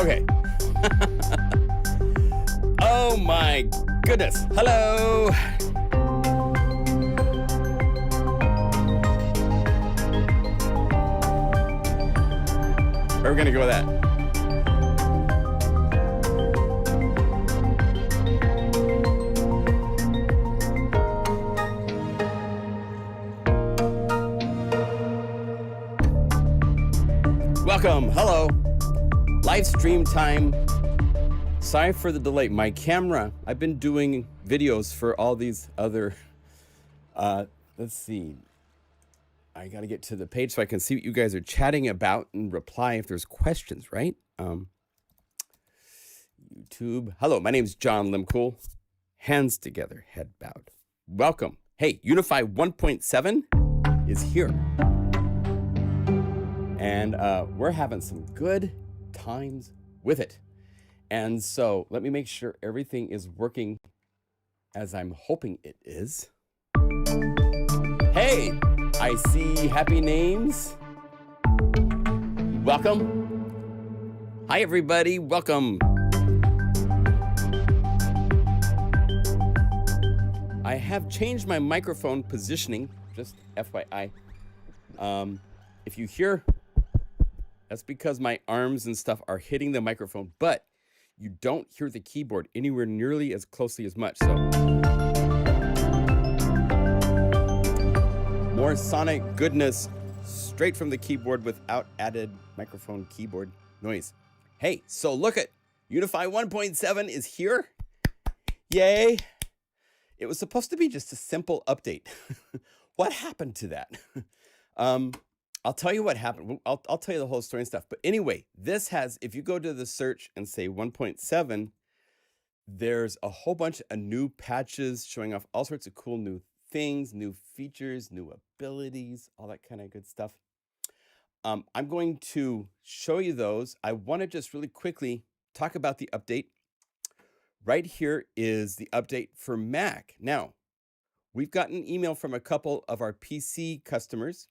Okay. Oh my goodness. Hello. Where are we gonna go with that? Welcome. Hello. Live stream time. Sorry for the delay. My camera, I've been doing videos for all these other, let's see. I got to get to the page so I can see what you guys are chatting about and reply if there's questions, right? YouTube. Hello, my name is John Limcool. Hands together, head bowed. Welcome. Hey, Unify 1.7 is here. And we're having some good times with it. And so let me make sure everything is working as I'm hoping it is. Hey, I see happy names. Welcome. Hi, everybody. Welcome. I have changed my microphone positioning, just FYI. If you hear, that's because my arms and stuff are hitting the microphone, but you don't hear the keyboard anywhere nearly as closely as much. So more sonic goodness straight from the keyboard without added microphone keyboard noise. Hey, so look at Unify 1.7 is here. Yay. It was supposed to be just a simple update. What happened to that? I'll tell you what happened. I'll tell you the whole story and stuff. But anyway, this has, if you go to the search and say 1.7, there's a whole bunch of new patches showing off all sorts of cool new things, new features, new abilities, all that kind of good stuff. I'm going to show you those. I want to just really quickly talk about the update. Right here is the update for Mac. Now, we've gotten an email from a couple of our PC customers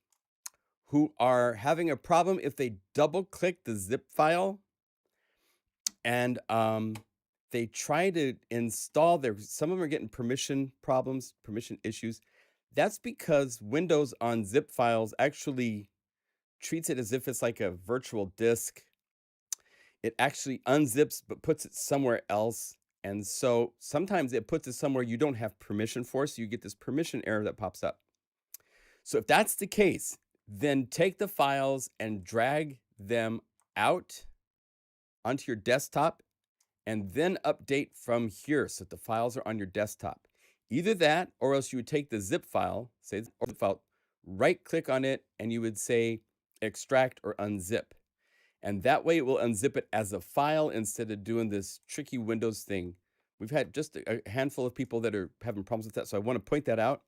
who are having a problem if they double click the zip file and they try to install some of them are getting permission problems, permission issues. That's because Windows on zip files actually treats it as if it's like a virtual disk. It actually unzips but puts it somewhere else. And so sometimes it puts it somewhere you don't have permission for, so you get this permission error that pops up. So if that's the case, then take the files and drag them out onto your desktop and then update from here so that the files are on your desktop. Either that, or else you would take the zip file, say the zip file, right click on it, and you would say extract or unzip. And that way it will unzip it as a file instead of doing this tricky Windows thing. We've had just a handful of people that are having problems with that, so I want to point that out.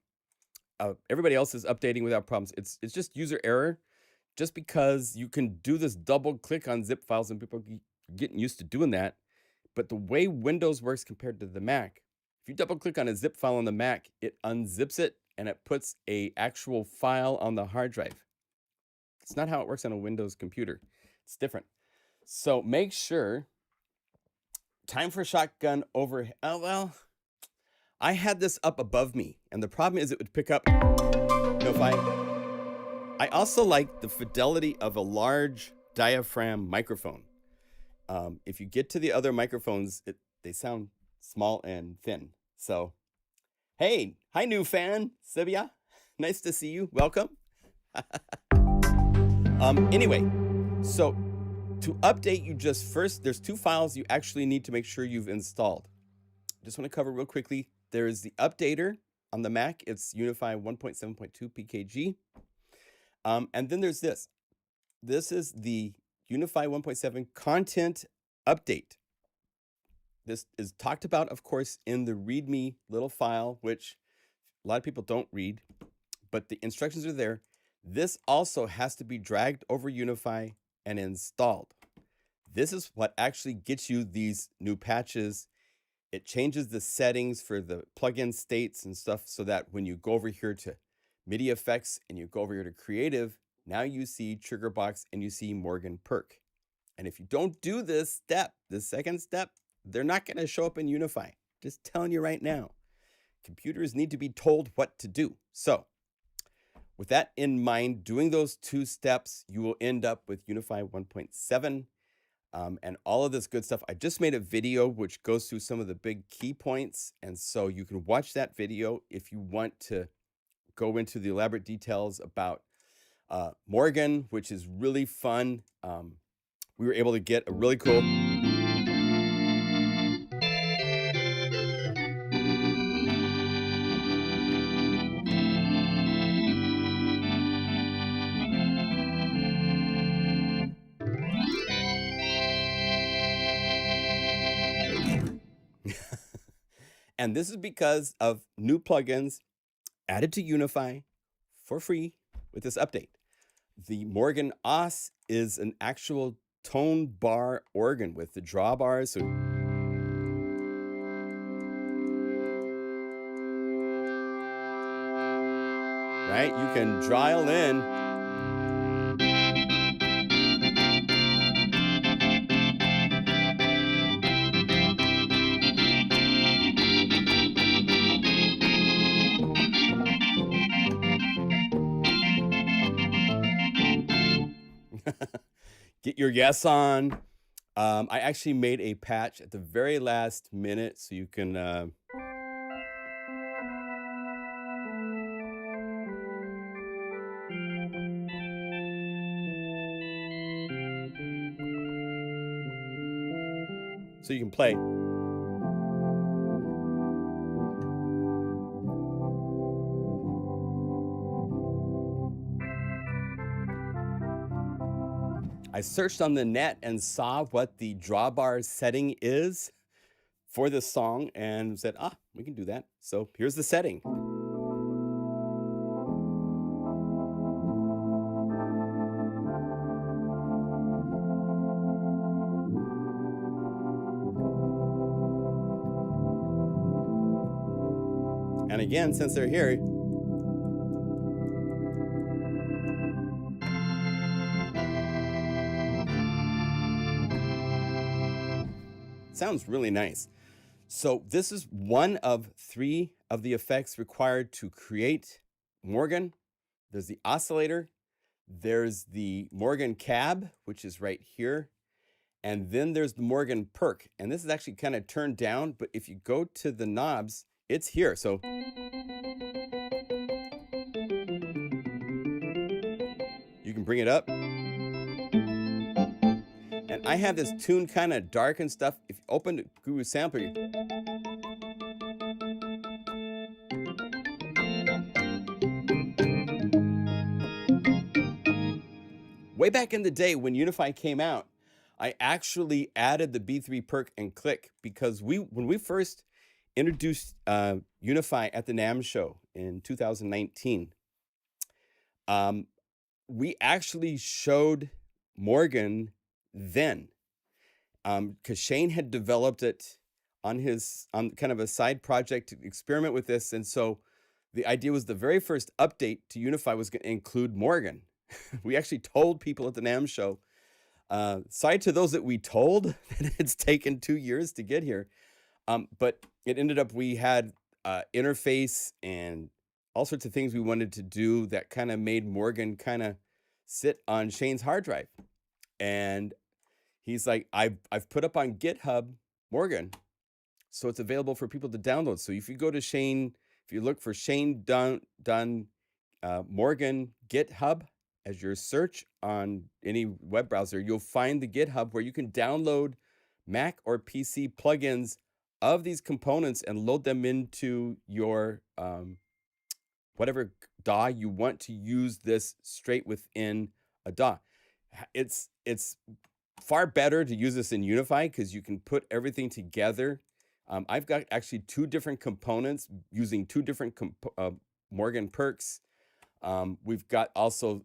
Everybody else is updating without problems. It's just user error, just because you can do this double click on zip files and people are getting used to doing that. But the way Windows works compared to the Mac, if you double click on a zip file on the Mac, it unzips it and it puts a actual file on the hard drive. It's not how it works on a Windows computer. It's different. So make sure, time for shotgun over, oh well, I had this up above me, and the problem is it would pick up. I also like the fidelity of a large diaphragm microphone. If you get to the other microphones, they sound small and thin. So, hey, hi new fan, Sibia. Nice to see you. Welcome. Anyway, so to update you just first, there's two files you actually need to make sure you've installed. Just want to cover real quickly. There is the updater on the Mac. It's Unify 1.7.2 PKG. And then there's this. This is the Unify 1.7 content update. This is talked about, of course, in the README little file, which a lot of people don't read, but the instructions are there. This also has to be dragged over Unify and installed. This is what actually gets you these new patches. It changes the settings for the plugin states and stuff so that when you go over here to MIDI effects and you go over here to creative, now you see Triggerbox and you see Morgan Perk. And if you don't do this step, this second step, they're not going to show up in Unify. Just telling you right now. Computers need to be told what to do. So with that in mind, doing those 2 steps, you will end up with Unify 1.7 and all of this good stuff. I just made a video which goes through some of the big key points. And so you can watch that video if you want to go into the elaborate details about Morgan, which is really fun. We were able to get a really cool and this is because of new plugins added to Unify for free with this update. The Morgan Os is an actual tone bar organ with the drawbars. So right, you can dial in. Get your yes on. I actually made a patch at the very last minute so you can play. I searched on the net and saw what the drawbar setting is for this song and said, we can do that. So here's the setting. And again, since they're here, sounds really nice. So this is one of 3 of the effects required to create Morgan. There's the oscillator, there's the Morgan cab, which is right here, and then there's the Morgan perk. And this is actually kind of turned down, but if you go to the knobs, it's here. So you can bring it up. And I have this tune kind of dark and stuff. If you open the GuruSampler, way back in the day when Unify came out, I actually added the B3 perk and click because when we first introduced Unify at the NAMM show in 2019, we actually showed Morgan then, because Shane had developed it on kind of a side project to experiment with this. And so the idea was the very first update to Unify was going to include Morgan. We actually told people at the NAMM show, sorry to those that we told that it's taken 2 years to get here. But it ended up, we had interface and all sorts of things we wanted to do that kind of made Morgan kind of sit on Shane's hard drive. And he's like, I've put up on GitHub Morgan, so it's available for people to download. So if you go to Shane, if you look for Shane Dunn Morgan GitHub as your search on any web browser, you'll find the GitHub where you can download Mac or PC plugins of these components and load them into your whatever DAW you want to use this straight within a DAW. It's far better to use this in Unify because you can put everything together. I've got actually 2 different components using 2 different Morgan perks. We've got also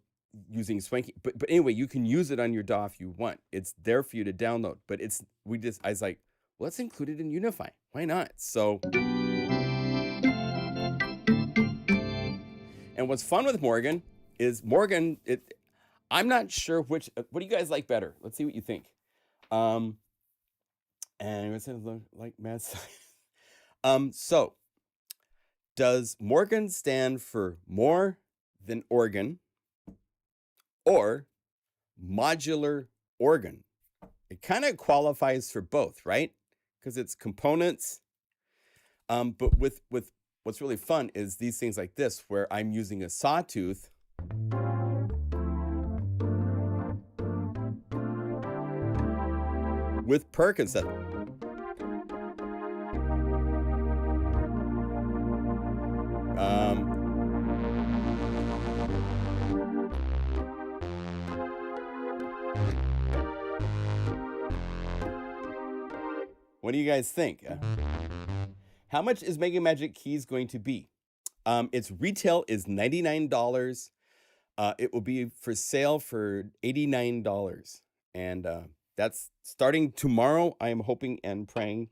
using Swanky, but anyway, you can use it on your DAW if you want. It's there for you to download, but I was like, well, let's include it in Unify. Why not? So, and what's fun with Morgan is I'm not sure what do you guys like better? Let's see what you think. And it says like mad science. So does Morgan stand for more than organ or modular organ? It kind of qualifies for both, right? Because it's components. But with what's really fun is these things like this, where I'm using a sawtooth with perk and stuff. What do you guys think? How much is MegaMagic Keys going to be? Its retail is $99. It will be for sale for $89. And that's starting tomorrow, I am hoping and praying.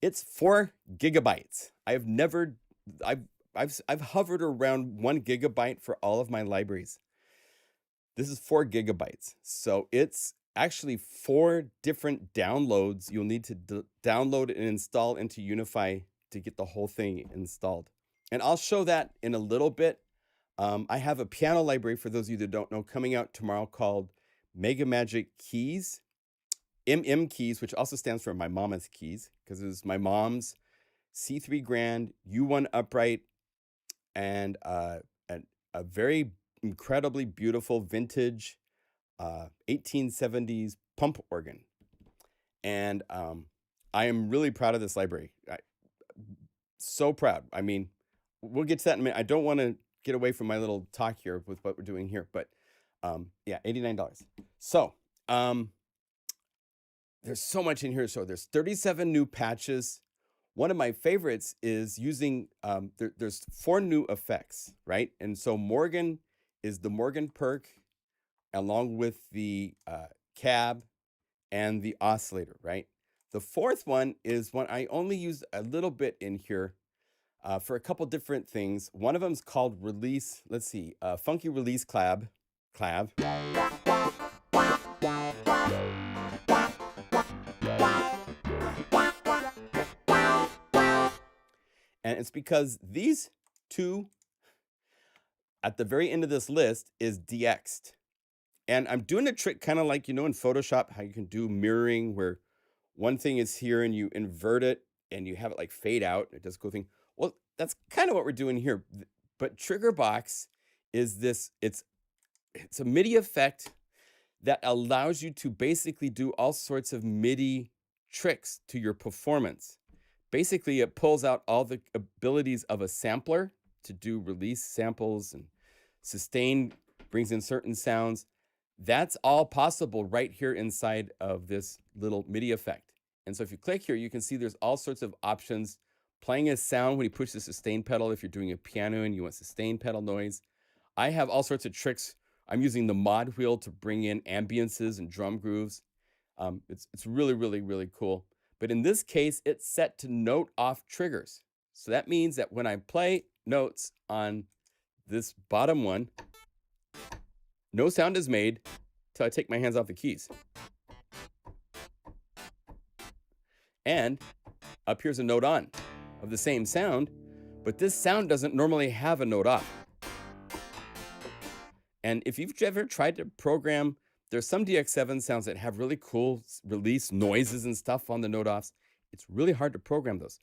It's 4 gigabytes. I've hovered around 1 gigabyte for all of my libraries. This is 4 gigabytes. So it's actually 4 different downloads you'll need to download and install into Unify to get the whole thing installed. And I'll show that in a little bit. I have a piano library, for those of you that don't know, coming out tomorrow called MegaMagic Keys, Keys, which also stands for my mama's keys, because it was my mom's C3 Grand, U1 upright, and a very incredibly beautiful vintage 1870s pump organ. And I am really proud of this library. So proud. I mean, we'll get to that in a minute. I don't want to get away from my little talk here with what we're doing here, but yeah, $89. So there's so much in here. So there's 37 new patches. One of my favorites is using, there's 4 new effects, right? And so Morgan is the Morgan perk, along with the cab and the oscillator, right? The 4th one is one I only use a little bit in here for a couple different things. One of them is called release, let's see, funky release clav. And it's because these 2 at the very end of this list is DX'd. And I'm doing a trick kind of like, you know, in Photoshop, how you can do mirroring, where one thing is here and you invert it and you have it like fade out. It does a cool thing. Well, that's kind of what we're doing here. But Triggerbox is this, it's a MIDI effect that allows you to basically do all sorts of MIDI tricks to your performance. Basically, it pulls out all the abilities of a sampler to do release samples, and sustain brings in certain sounds. That's all possible right here inside of this little MIDI effect. And so if you click here, you can see there's all sorts of options. Playing a sound when you push the sustain pedal, if you're doing a piano and you want sustain pedal noise. I have all sorts of tricks. I'm using the mod wheel to bring in ambiances and drum grooves. It's really, really, really cool. But in this case, it's set to note off triggers. So that means that when I play notes on this bottom one, no sound is made till I take my hands off the keys. And up here's a note on of the same sound, but this sound doesn't normally have a note off. And if you've ever tried to program, there's some DX7 sounds that have really cool release noises and stuff on the note offs. It's really hard to program those.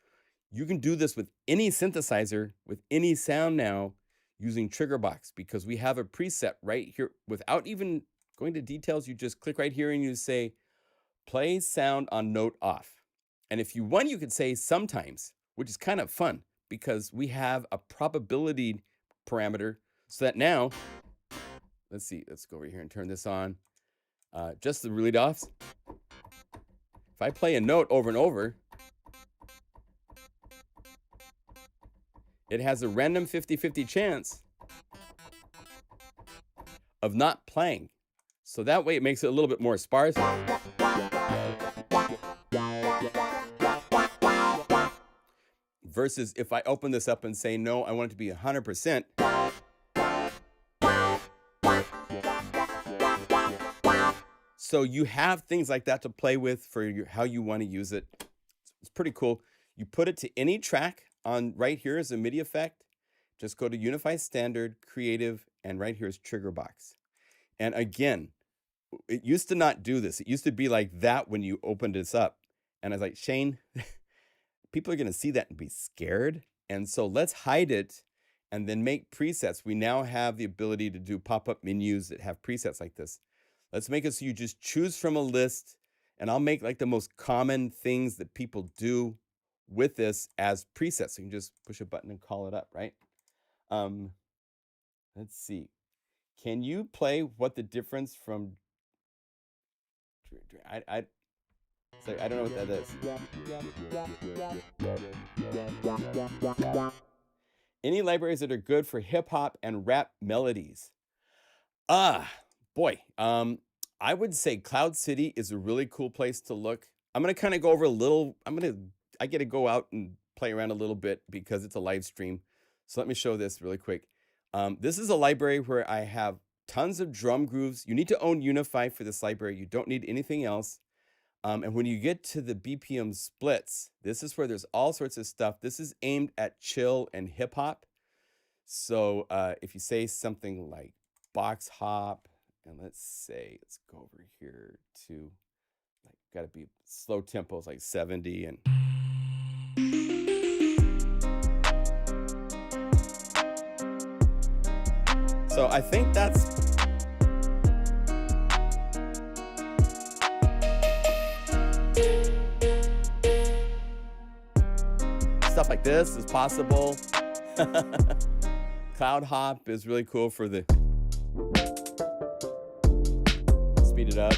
You can do this with any synthesizer, with any sound now, using Triggerbox, because we have a preset right here. Without even going to details, you just click right here and you say, play sound on note off. And if you want, you could say sometimes, which is kind of fun, because we have a probability parameter, so that now, let's see, let's go over here and turn this on. Just the lead offs. If I play a note over and over, it has a random 50-50 chance of not playing. So that way it makes it a little bit more sparse. Versus if I open this up and say, no, I want it to be 100%. So you have things like that to play with for how you want to use it. It's pretty cool. You put it to any track on right here is a MIDI effect. Just go to Unify Standard, Creative, and right here is Trigger Box. And again, it used to not do this. It used to be like that when you opened this up. And I was like, Shane, people are going to see that and be scared. And so let's hide it and then make presets. We now have the ability to do pop-up menus that have presets like this. Let's make it so you just choose from a list, and I'll make like the most common things that people do with this as presets. So you can just push a button and call it up, right? Let's see. Can you play what the difference from... Sorry, I don't know what that is. Any libraries that are good for hip hop and rap melodies? Boy, I would say Cloud City is a really cool place to look. I'm gonna kind of go over a little. I get to go out and play around a little bit because it's a live stream. So let me show this really quick. This is a library where I have tons of drum grooves. You need to own Unify for this library. You don't need anything else. And when you get to the BPM splits, this is where there's all sorts of stuff. This is aimed at chill and hip hop. So if you say something like box hop, and let's go over here to, like, gotta be slow tempos like 70 and. So I think that's. Stuff like this is possible. Cloud hop is really cool for the speed it up.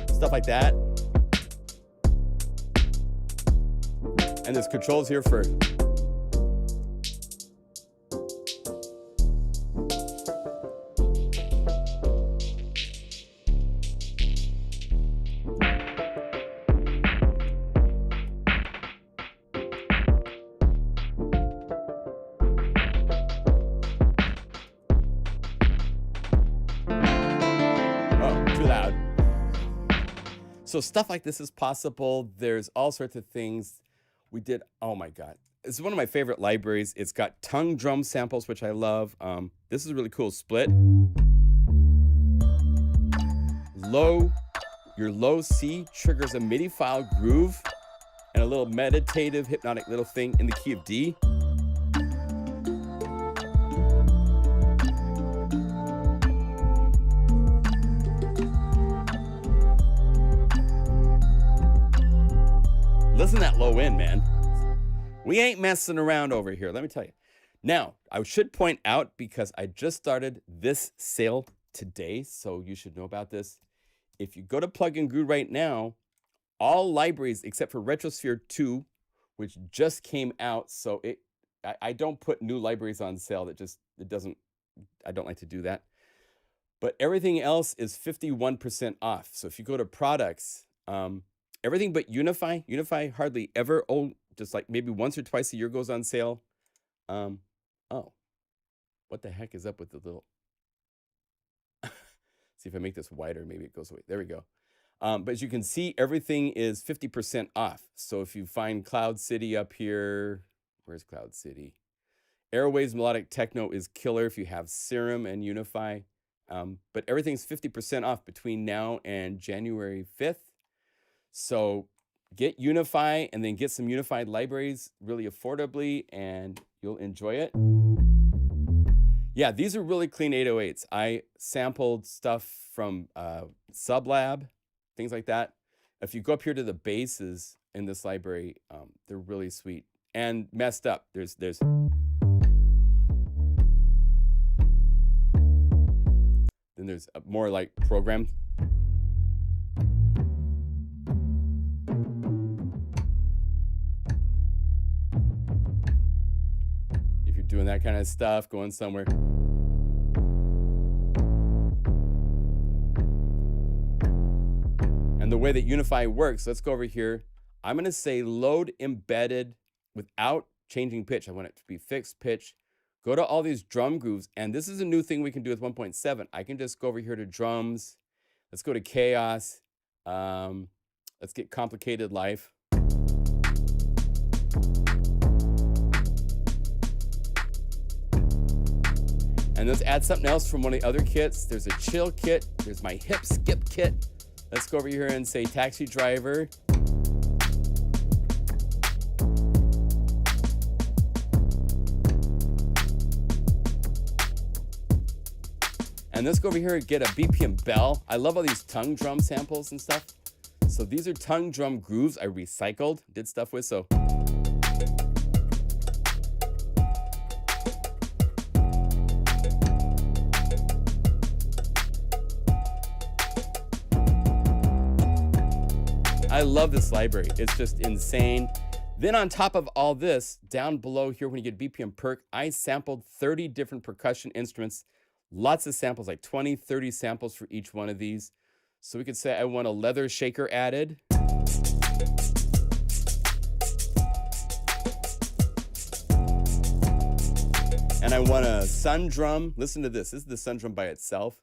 Stuff like that. And there's controls here for too loud. So stuff like this is possible. There's all sorts of things. We did, oh my God. This is one of my favorite libraries. It's got tongue drum samples, which I love. This is a really cool split. Your low C triggers a MIDI file groove and a little meditative, hypnotic little thing in the key of D. Listen to that low end, man. We ain't messing around over here, let me tell you. Now, I should point out, because I just started this sale today, so you should know about this. If you go to PlugInGuru right now, all libraries except for Retrosphere 2, which just came out, so I don't put new libraries on sale. I don't like to do that. But everything else is 51% off. So if you go to products, everything but Unify hardly ever, just like maybe once or twice a year goes on sale. Oh, what the heck is up with the little, see if I make this wider, maybe it goes away. There we go. But as you can see, everything is 50% off. So if you find Cloud City up here, where's Cloud City? Airwaves Melodic Techno is killer if you have Serum and Unify. But everything's 50% off between now and January 5th. So get Unify and then get some Unified libraries really affordably and you'll enjoy it. Yeah, these are really clean 808s. I sampled stuff from Sublab, things like that. If you go up here to the basses in this library, they're really sweet and messed up. There's then there's more like programmed. If you're doing that kind of stuff, going somewhere. the way that Unify works, let's go over here. I'm going to say load embedded without changing pitch. I want it to be fixed pitch. Go to all these drum grooves. And this is a new thing we can do with 1.7. I can just go over here to drums. Let's go to chaos. Let's get complicated life. And let's add something else from one of the other kits. There's a chill kit. There's my hip skip kit. Let's go over here and say taxi driver. And let's go over here and get a BPM bell. I love all these tongue drum samples and stuff. So these are tongue drum grooves I recycled, did stuff with, so. I love this library. It's just insane. Then on top of all this, down below here, when you get BPM perk, I sampled 30 different percussion instruments. Lots of samples, like 20, 30 samples for each one of these. So we could say I want a leather shaker added. And I want a sun drum. Listen to this. This is the sun drum by itself.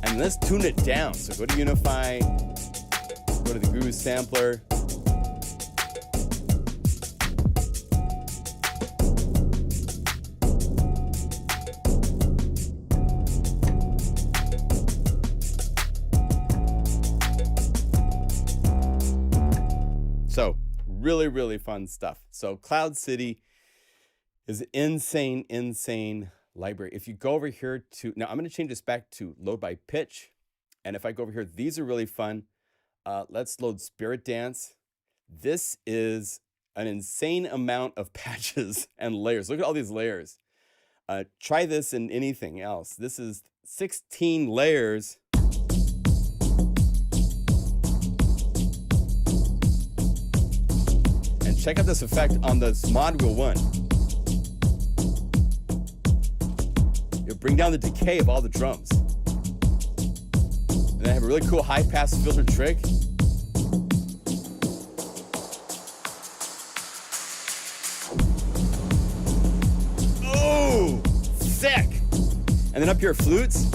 And let's tune it down. So go to Unify, go to the GuruSampler. So really, really fun stuff. So Cloud City is insane, insane library. If you go over here to, now I'm going to change this back to load by pitch. And if I go over here, these are really fun. Let's load Spirit Dance. This is an insane amount of patches and layers. Look at all these layers. Try this in anything else. This is 16 layers. And check out this effect on this Mod Wheel 1. It'll bring down the decay of all the drums. And I have a really cool high pass filter trick. Oh, sick. And then up here, flutes.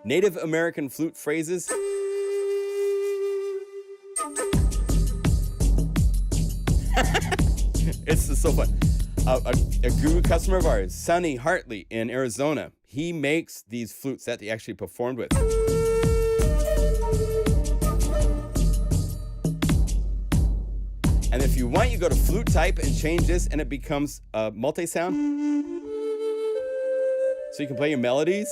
Native American flute phrases. It's just so fun. A Guru customer of ours, Sonny Hartley in Arizona, he makes these flutes that he actually performed with. And if you want, you go to flute type and change this, and it becomes multi-sound. So you can play your melodies.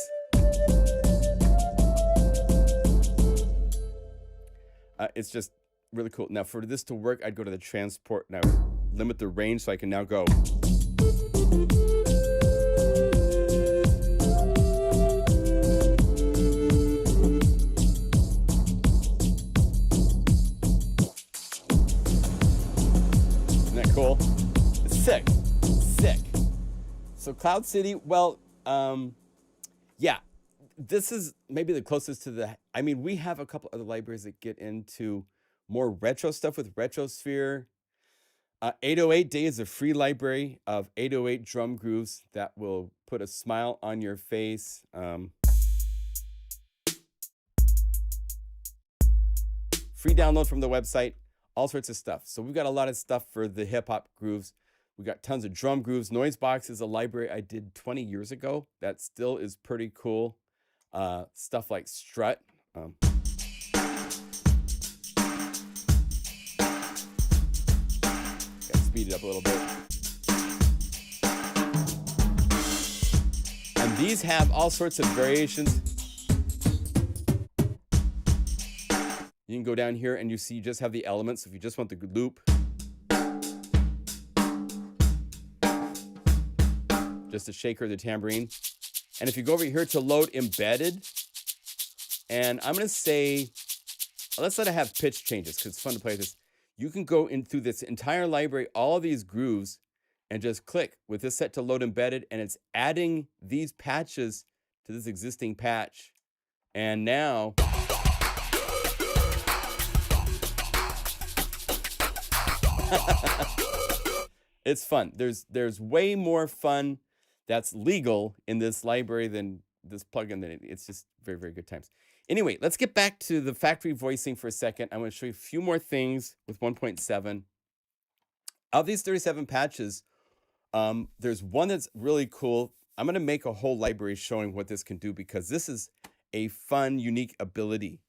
It's just really cool. Now, for this to work, I'd go to the transport. Now, limit the range so I can now go. Isn't that cool? It's sick. Sick. So Cloud City, well, yeah, this is maybe the closest to the, I mean, we have a couple other libraries that get into more retro stuff with Retrosphere. 808 Day is a free library of 808 drum grooves that will put a smile on your face. Free download from the website, all sorts of stuff. So we've got a lot of stuff for the hip hop grooves. We got tons of drum grooves. Noisebox is a library I did 20 years ago. That still is pretty cool. Stuff like Strut. Speed it up a little bit. And these have all sorts of variations. You can go down here and you see you just have the elements. If you just want the loop, just a shaker, the tambourine. And if you go over here to load embedded, and I'm going to say, let's let it have pitch changes because it's fun to play this. you can go in through this entire library, all these grooves, and just click with this set to load embedded, and it's adding these patches to this existing patch. And now it's fun. There's way more fun that's legal in this library than this plugin. It's just very, very good times. Anyway, let's get back to the factory voicing for a second. I'm going to show you a few more things with 1.7. Of these 37 patches, there's one that's really cool. I'm going to make a whole library showing what this can do because this is a fun, unique ability.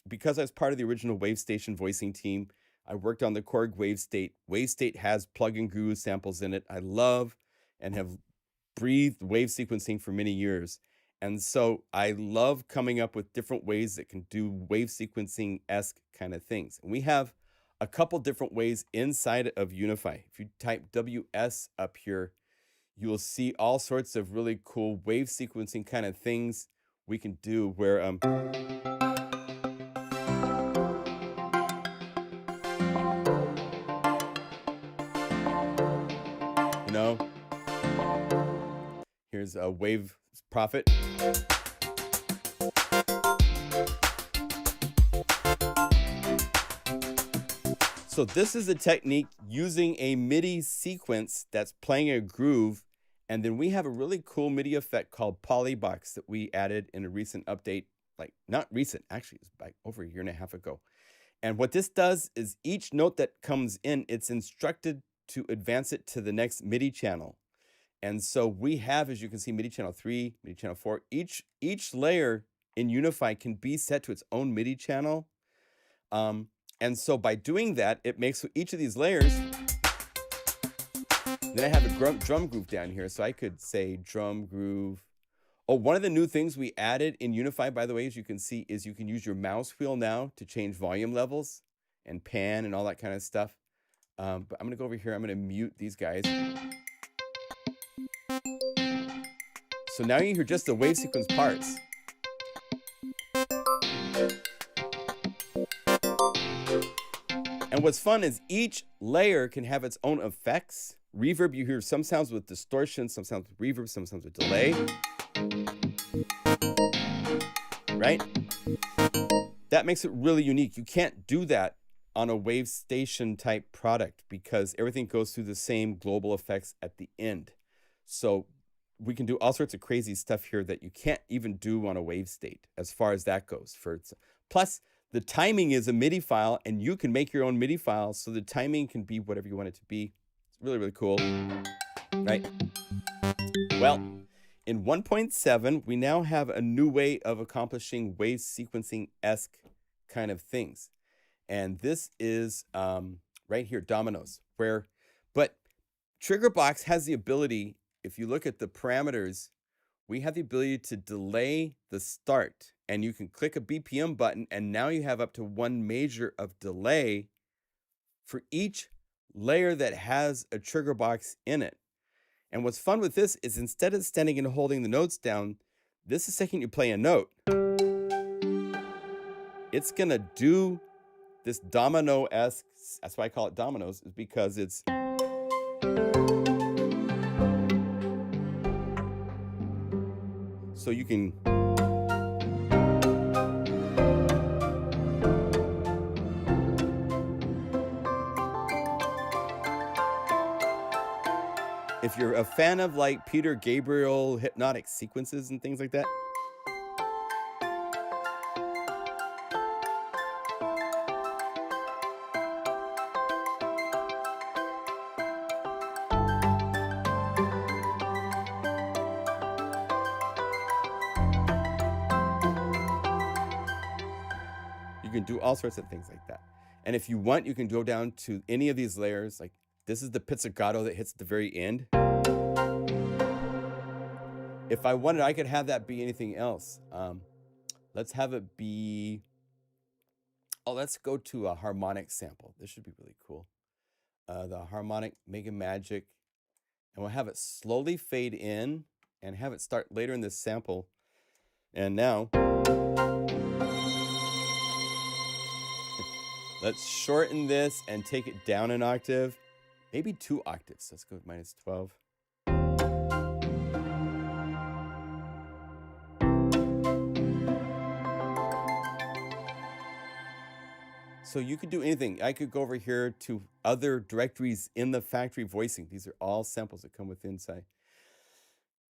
Because I was part of the original WaveStation voicing team, I worked on the Korg WaveState. WaveState has PlugInGuru samples in it. I love and have breathed wave sequencing for many years. And so I love coming up with different ways that can do wave sequencing-esque kind of things. And we have a couple different ways inside of Unify. If you type WS up here, you will see all sorts of really cool wave sequencing kind of things we can do where here's a wave prophet. So this is a technique using a Midi sequence that's playing a groove. And then we have a really cool Midi effect called Polybox that we added in a recent update, like not recent, actually, it was like over a year and a half ago. And what this does is each note that comes in, it's instructed to advance it to the next Midi channel. And so we have, as you can see, Midi channel 3, Midi channel 4. Each layer in Unify can be set to its own Midi channel. And so by doing that, it makes each of these layers. Then I have a drum groove down here. So I could say drum groove. Oh, one of the new things we added in Unify, by the way, as you can see, is you can use your mouse wheel now to change volume levels and pan and all that kind of stuff. But I'm going to go over here. I'm going to mute these guys. So now you hear just the wave sequence parts. And what's fun is each layer can have its own effects. Reverb, you hear some sounds with distortion, some sounds with reverb, some sounds with delay. Right? That makes it really unique. You can't do that on a WaveStation type product because everything goes through the same global effects at the end. So we can do all sorts of crazy stuff here that you can't even do on a WaveState as far as that goes. Plus, the timing is a MIDI file, and you can make your own MIDI file, so the timing can be whatever you want it to be. It's really, really cool, right? Well, in 1.7, we now have a new way of accomplishing wave sequencing-esque kind of things. And this is right here, Dominoes, but Triggerbox has the ability, if you look at the parameters, we have the ability to delay the start, and you can click a BPM button, and now you have up to 1 measure of delay for each layer that has a trigger box in it. And what's fun with this is instead of standing and holding the notes down, this is the second you play a note, it's gonna do this domino-esque, that's why I call it dominoes, is because it's so you can if you're a fan of like Peter Gabriel hypnotic sequences and things like that, you can do all sorts of things like that. And if you want, you can go down to any of these layers. Like this is the pizzicato that hits at the very end. If I wanted, I could have that be anything else. Let's have it be, let's go to a harmonic sample. This should be really cool. The harmonic MegaMagic, and we'll have it slowly fade in and have it start later in this sample. And now, Let's shorten this and take it down an octave, maybe 2 octaves. Let's go with -12. So you could do anything. I could go over here to other directories in the factory voicing. These are all samples that come with inside.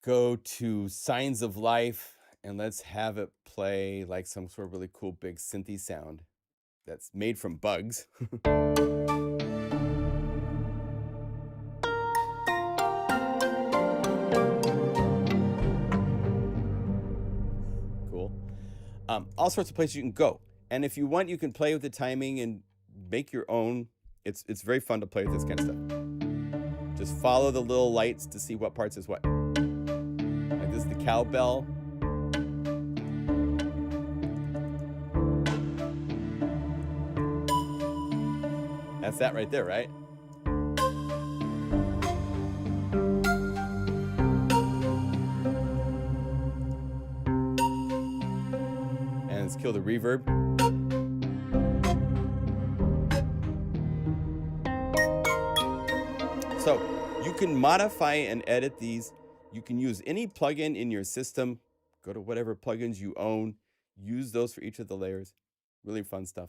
Go to Signs of Life, and let's have it play like some sort of really cool big synthy sound that's made from bugs. Cool. All sorts of places you can go. And if you want, you can play with the timing and make your own. It's very fun to play with this kind of stuff. Just follow the little lights to see what parts is what. Like this is the cowbell. That's that right there, right? And let's kill the reverb. So you can modify and edit these. You can use any plugin in your system. Go to whatever plugins you own. Use those for each of the layers. Really fun stuff.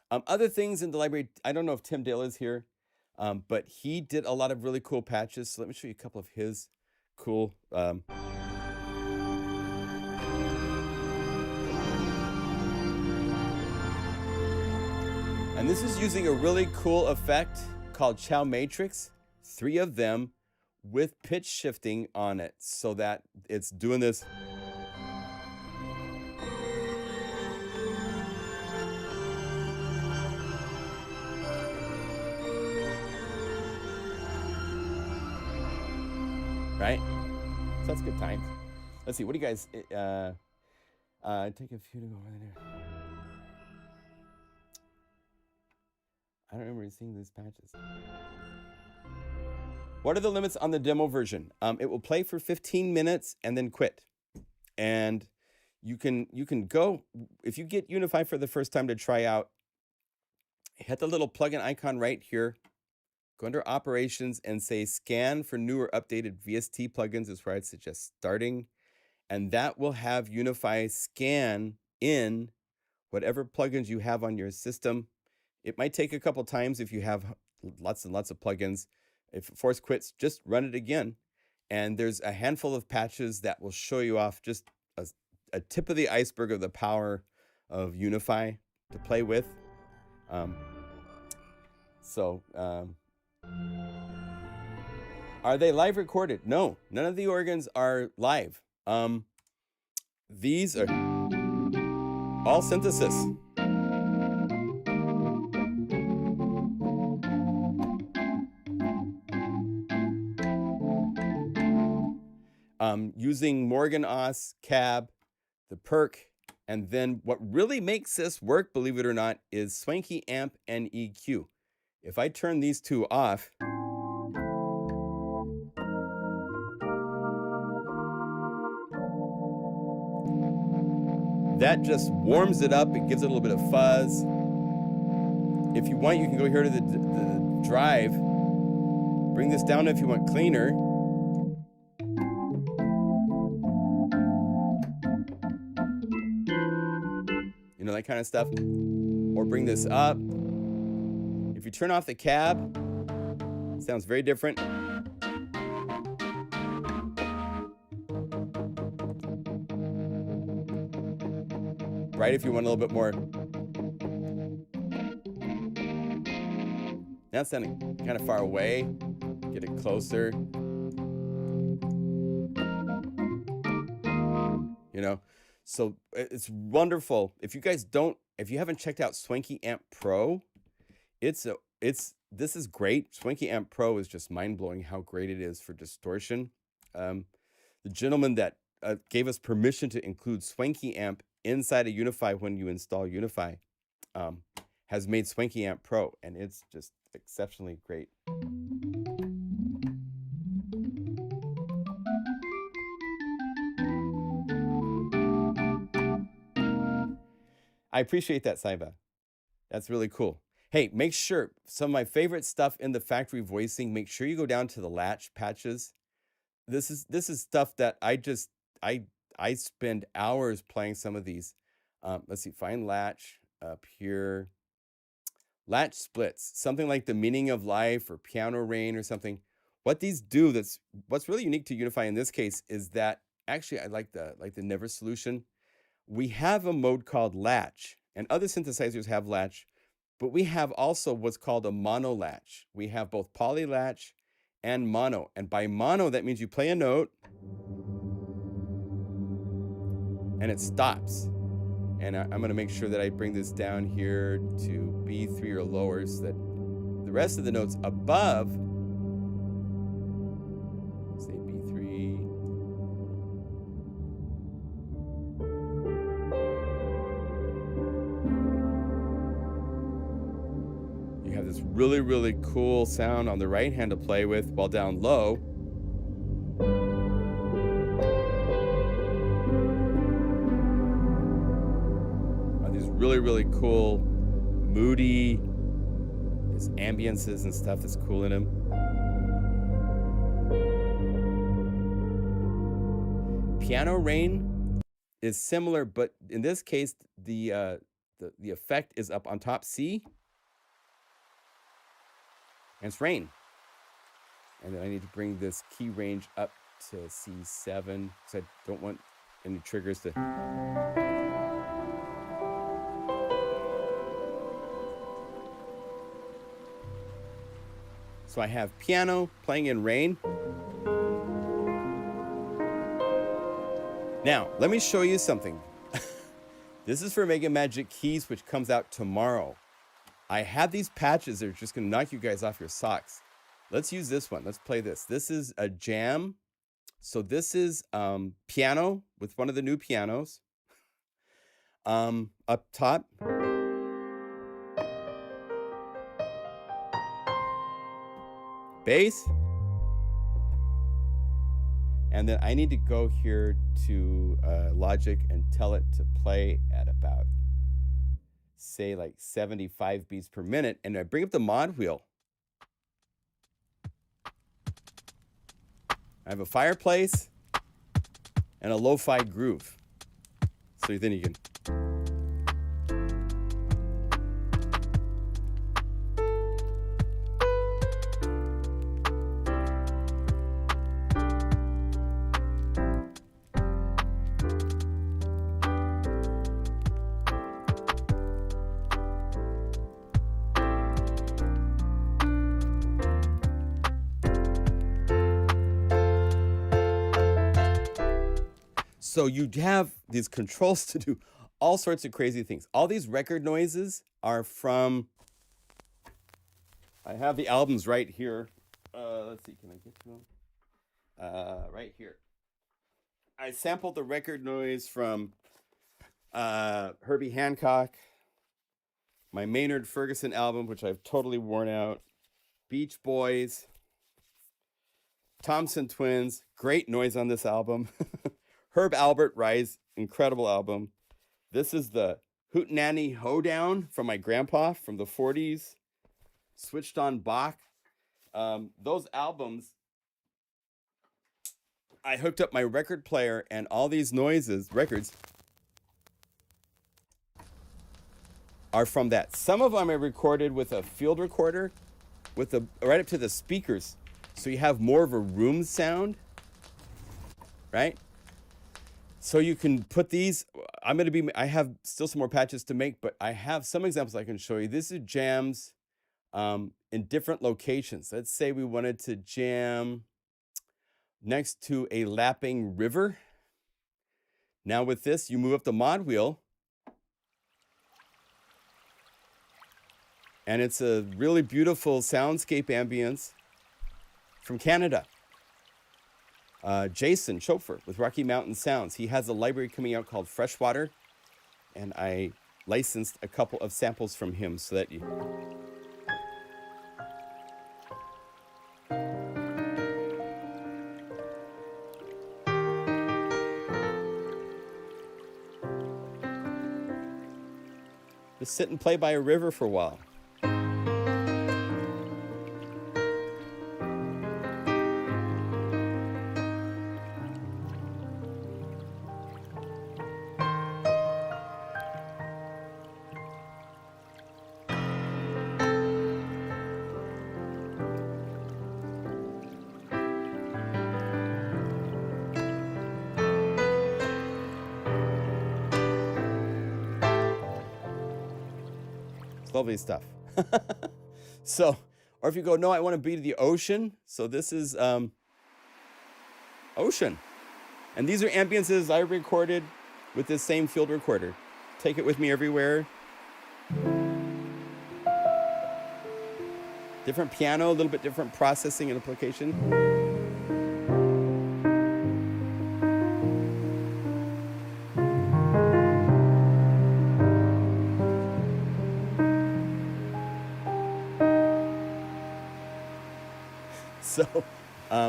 Other things in the library, I don't know if Tim Dale is here, but he did a lot of really cool patches. So let me show you a couple of his cool. And this is using a really cool effect called Chow Matrix. 3 of them with pitch shifting on it so that it's doing this. Right? So that's good times. Let's see, what do you guys, take a few to go over there. I don't remember seeing these patches. What are the limits on the demo version? It will play for 15 minutes and then quit. And you can go, if you get Unify for the first time to try out, hit the little plugin icon right here, go under operations and say scan for new or updated VST plugins is where I'd suggest starting. And that will have Unify scan in whatever plugins you have on your system. It might take a couple times if you have lots and lots of plugins. If it force quits, just run it again. And there's a handful of patches that will show you off just a tip of the iceberg of the power of Unify to play with. Are they live recorded? No, none of the organs are live. These are all synthesis. Using Morgan Os, Cab, the perk, and then what really makes this work, believe it or not, is Swanky amp and EQ. If I turn these 2 off, that just warms it up. It gives it a little bit of fuzz. If you want, you can go here to the drive, bring this down if you want cleaner. You know, that kind of stuff. Or bring this up. If you turn off the cab, it sounds very different. Right, if you want a little bit more. Now it's sounding kind of far away. Get it closer. You know, so it's wonderful. If you guys haven't checked out Swanky Amp Pro, this is great. Swanky Amp Pro is just mind-blowing how great it is for distortion. The gentleman that gave us permission to include Swanky Amp inside of Unify when you install Unify has made Swanky Amp Pro, and it's just exceptionally great. I appreciate that, Saiba. That's really cool. Hey, make sure, some of my favorite stuff in the factory voicing, make sure you go down to the Latch patches. This is stuff that I spend hours playing some of these. Let's see, find Latch up here. Latch splits, something like The Meaning of Life or Piano Rain or something. What these do, what's really unique to Unify in this case is that actually I like the Never solution. We have a mode called Latch, and other synthesizers have Latch, but we have also what's called a mono latch. We have both poly latch and mono. And by mono, that means you play a note and it stops. And I'm going to make sure that I bring this down here to B3 or lower so that the rest of the notes above, say B3, you have this really, really cool sound on the right hand to play with, while down low, really, really cool, moody. There's ambiances and stuff that's cool in them. Piano Rain is similar, but in this case, the effect is up on top C, and it's rain. And then I need to bring this key range up to C7 because I don't want any triggers to. So I have piano playing in rain. Now, let me show you something. This is for MegaMagic Keys, which comes out tomorrow. I have these patches that are just gonna knock you guys off your socks. Let's use this one. Let's play this. This is a jam. So this is piano with one of the new pianos. Up top. Bass, and then I need to go here to Logic and tell it to play at about, say, like 75 beats per minute, and I bring up the mod wheel. I have a fireplace and a lo-fi groove, so then you can. So you have these controls to do all sorts of crazy things. All these record noises are from, I have the albums right here. Let's see, can I get to them? Right here. I sampled the record noise from Herbie Hancock, my Maynard Ferguson album, which I've totally worn out, Beach Boys, Thompson Twins, great noise on this album. Herb Albert Rise, incredible album. This is the Hootenanny Hoedown from my grandpa from the 40s. Switched on Bach. Those albums, I hooked up my record player and all these records are from that. Some of them I recorded with a field recorder with right up to the speakers. So you have more of a room sound, right? So you can put these, I have still some more patches to make, but I have some examples I can show you. This is jams in different locations. Let's say we wanted to jam next to a lapping river. Now with this, you move up the mod wheel. And it's a really beautiful soundscape ambience from Canada. Jason Schoepfer with Rocky Mountain Sounds. He has a library coming out called Freshwater, and I licensed a couple of samples from him so that you. Just sit and play by a river for a while. lovely stuff. So, or if you go, no, I want to be to the ocean. So this is ocean. And these are ambiances I recorded with this same field recorder. Take it with me everywhere. Different piano, a little bit different processing and application. So,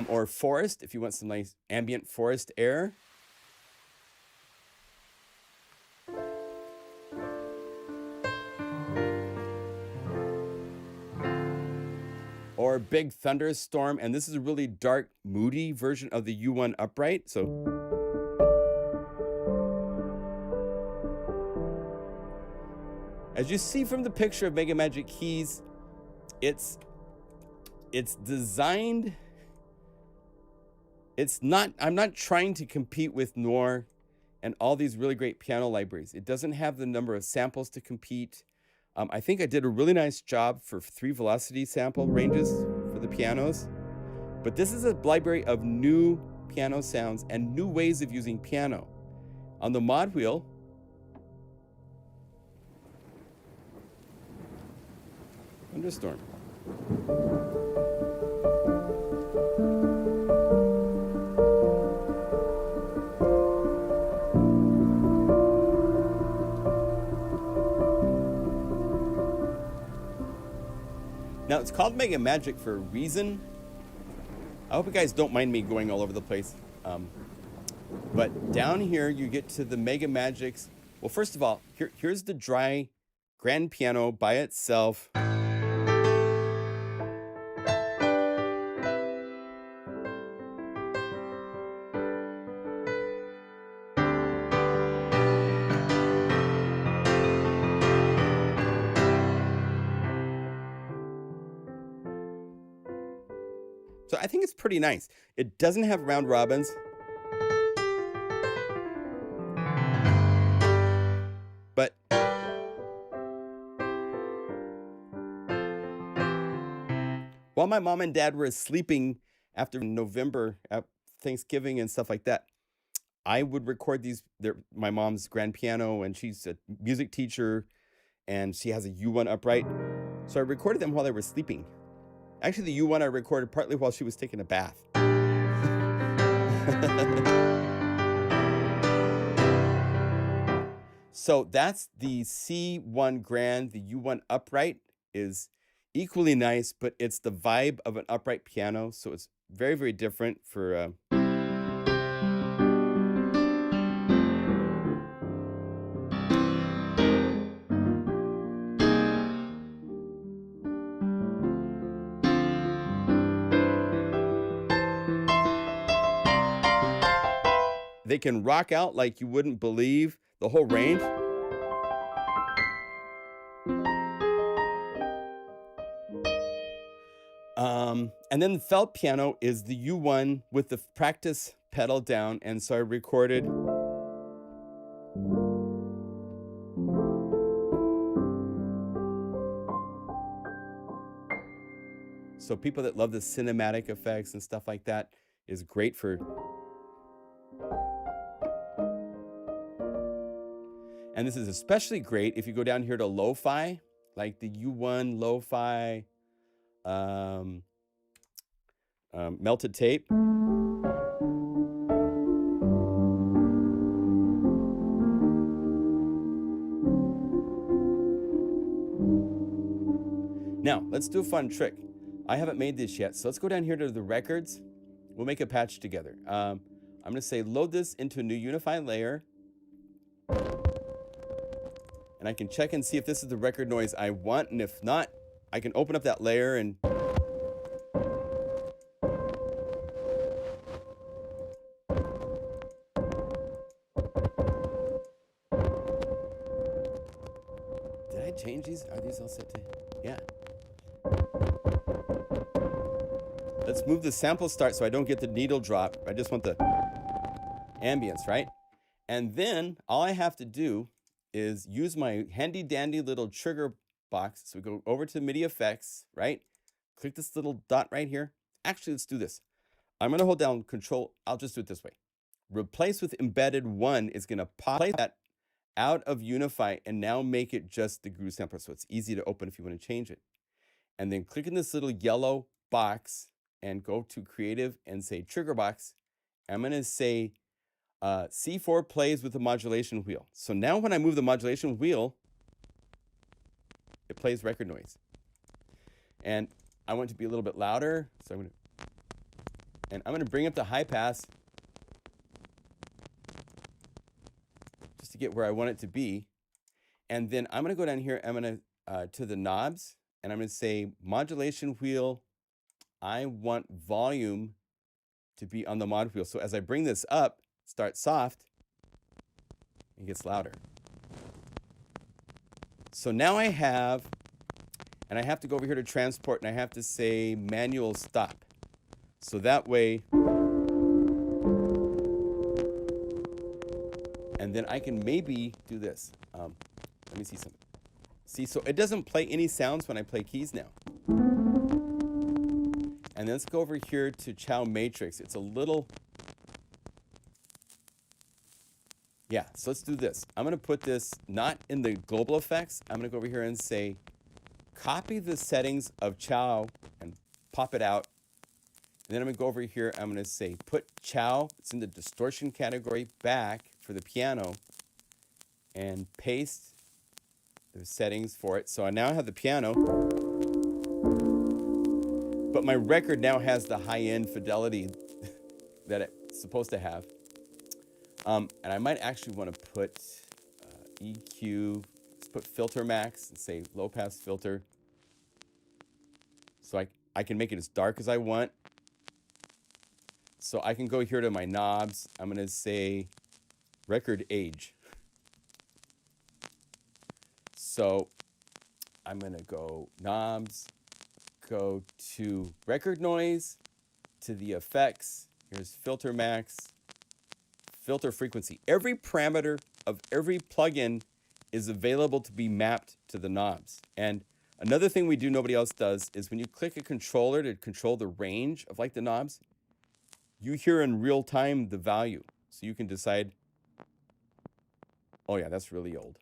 or forest, if you want some nice ambient forest air. Or big thunderstorm, and this is a really dark, moody version of the U1 upright. So, as you see from the picture of MegaMagic Keys, it's designed. I'm not trying to compete with Noir and all these really great piano libraries. It doesn't have the number of samples to compete. I think I did a really nice job for 3 velocity sample ranges for the pianos. But this is a library of new piano sounds and new ways of using piano. On the mod wheel, thunderstorm. Now, it's called MegaMagic for a reason. I hope you guys don't mind me going all over the place. But down here, you get to the MegaMagics. Well, first of all, here's the dry grand piano by itself. So I think it's pretty nice. It doesn't have round robins. But while my mom and dad were sleeping after November, at Thanksgiving and stuff like that, I would record my mom's grand piano, and she's a music teacher, and she has a U1 upright. So I recorded them while they were sleeping. Actually, the U1 I recorded partly while she was taking a bath. So that's the C1 Grand. The U1 upright is equally nice, but it's the vibe of an upright piano. So it's very, very different for... They can rock out like you wouldn't believe, the whole range. And then the felt piano is the U1 with the practice pedal down. And so I recorded. So people that love the cinematic effects and stuff like that is great for... And this is especially great if you go down here to lo-fi, like the U1 lo-fi melted tape. Now, let's do a fun trick. I haven't made this yet, so let's go down here to the records. We'll make a patch together. I'm going to say load this into a new Unify layer. And I can check and see if this is the record noise I want. And if not, I can open up that layer and... Did I change these? Are these all set to... Yeah. Let's move the sample start so I don't get the needle drop. I just want the ambience, right? And then all I have to do is use my handy dandy little trigger box. So we go over to MIDI effects, right? Click this little dot right here. Actually, let's do this. I'm going to hold down Control. I'll just do it this way. Replace with embedded 1 is going to pop that out of Unify and now make it just the GuruSampler. So it's easy to open if you want to change it. And then click in this little yellow box and go to Creative and say Trigger Box. I'm going to say C4 plays with the modulation wheel. So now when I move the modulation wheel, it plays record noise. And I want it to be a little bit louder. So I'm going to bring up the high pass just to get where I want it to be. And then I'm going to go down here. I'm going to the knobs, and I'm going to say modulation wheel. I want volume to be on the mod wheel. So as I bring this up, start soft, it gets louder. So now I have to go over here to transport, and I have to say manual stop. So that way, and then I can maybe do this. Let me see something. See, so it doesn't play any sounds when I play keys now. And then let's go over here to Chow Matrix. It's a little, yeah, so let's do this. I'm going to put this not in the global effects. I'm going to go over here and say, copy the settings of Chow and pop it out. And then I'm going to go over here. I'm going to say, put Chow, it's in the distortion category, back for the piano, and paste the settings for it. So I now have the piano. But my record now has the high-end fidelity that it's supposed to have. And I might actually want to put EQ, let's put filter max and say low-pass filter. So I can make it as dark as I want. So I can go here to my knobs. I'm going to say record age. So I'm going to go knobs, go to record noise, to the effects. Here's filter max, filter frequency. Every parameter of every plugin is available to be mapped to the knobs. And another thing we do nobody else does is when you click a controller to control the range of like the knobs, you hear in real time the value. So you can decide, oh yeah, that's really old.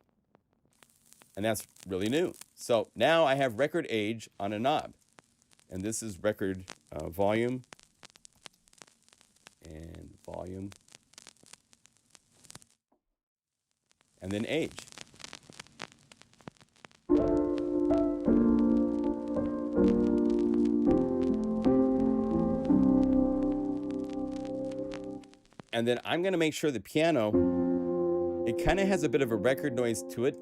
And that's really new. So now I have record age on a knob. And this is record volume and volume. And then age. And then I'm going to make sure the piano, it kind of has a bit of a record noise to it.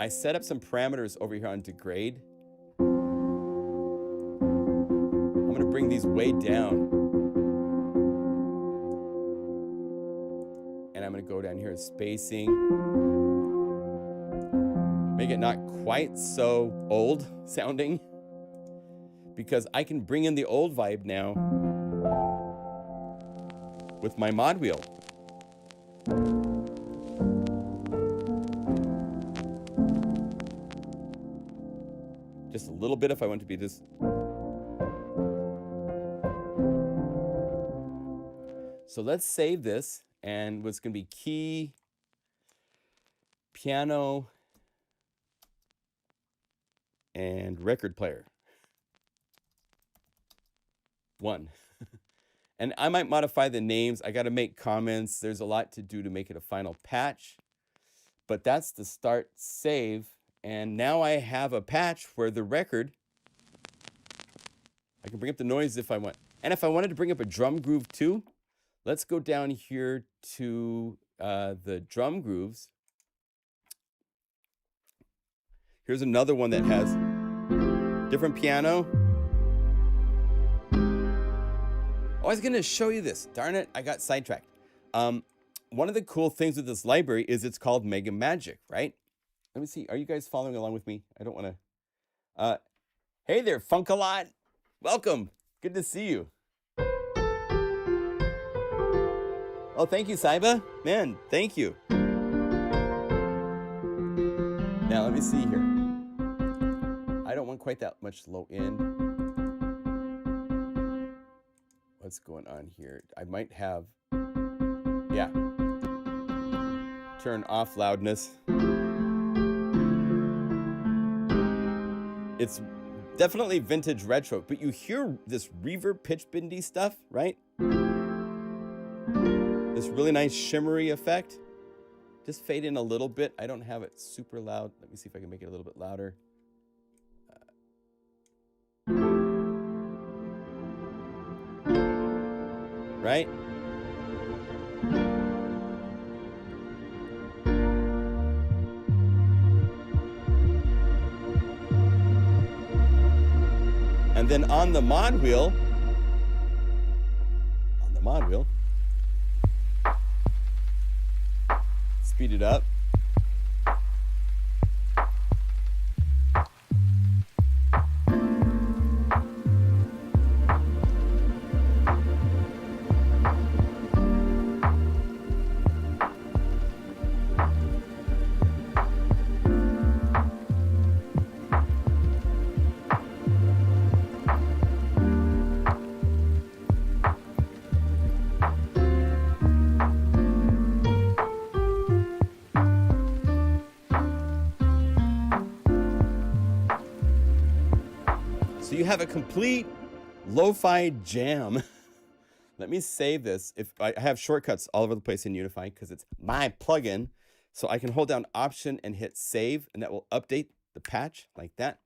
I set up some parameters over here on degrade. I'm going to bring these way down. And I'm going to go down here to spacing. Make it not quite so old sounding. Because I can bring in the old vibe now with my mod wheel. Just a little bit if I want to be this. So let's save this, and what's going to be key, piano, and record player. 1. And I might modify the names. I got to make comments. There's a lot to do to make it a final patch. But that's the start save. And now I have a patch where the record, I can bring up the noise if I want. And if I wanted to bring up a drum groove too, let's go down here to the drum grooves. Here's another one that has different piano. I was going to show you this. Darn it, I got sidetracked. One of the cool things with this library is it's called MegaMagic, right? Let me see. Are you guys following along with me? I don't want to. Hey there, Funk-A-Lot. Welcome. Good to see you. Oh, thank you, Saiba. Man, thank you. Now, let me see here. quite that much low end. What's going on here? I might have, yeah, turn off loudness. It's definitely vintage retro, but you hear this reverb pitch bendy stuff, right? This really nice shimmery effect. Just fade in a little bit. I don't have it super loud. Let me see if I can make it a little bit louder. Right? And then on the mod wheel, speed it up. So you have a complete lo-fi jam. Let me save this. If I have shortcuts all over the place in Unify because it's my plugin. So I can hold down Option and hit Save, and that will update the patch like that.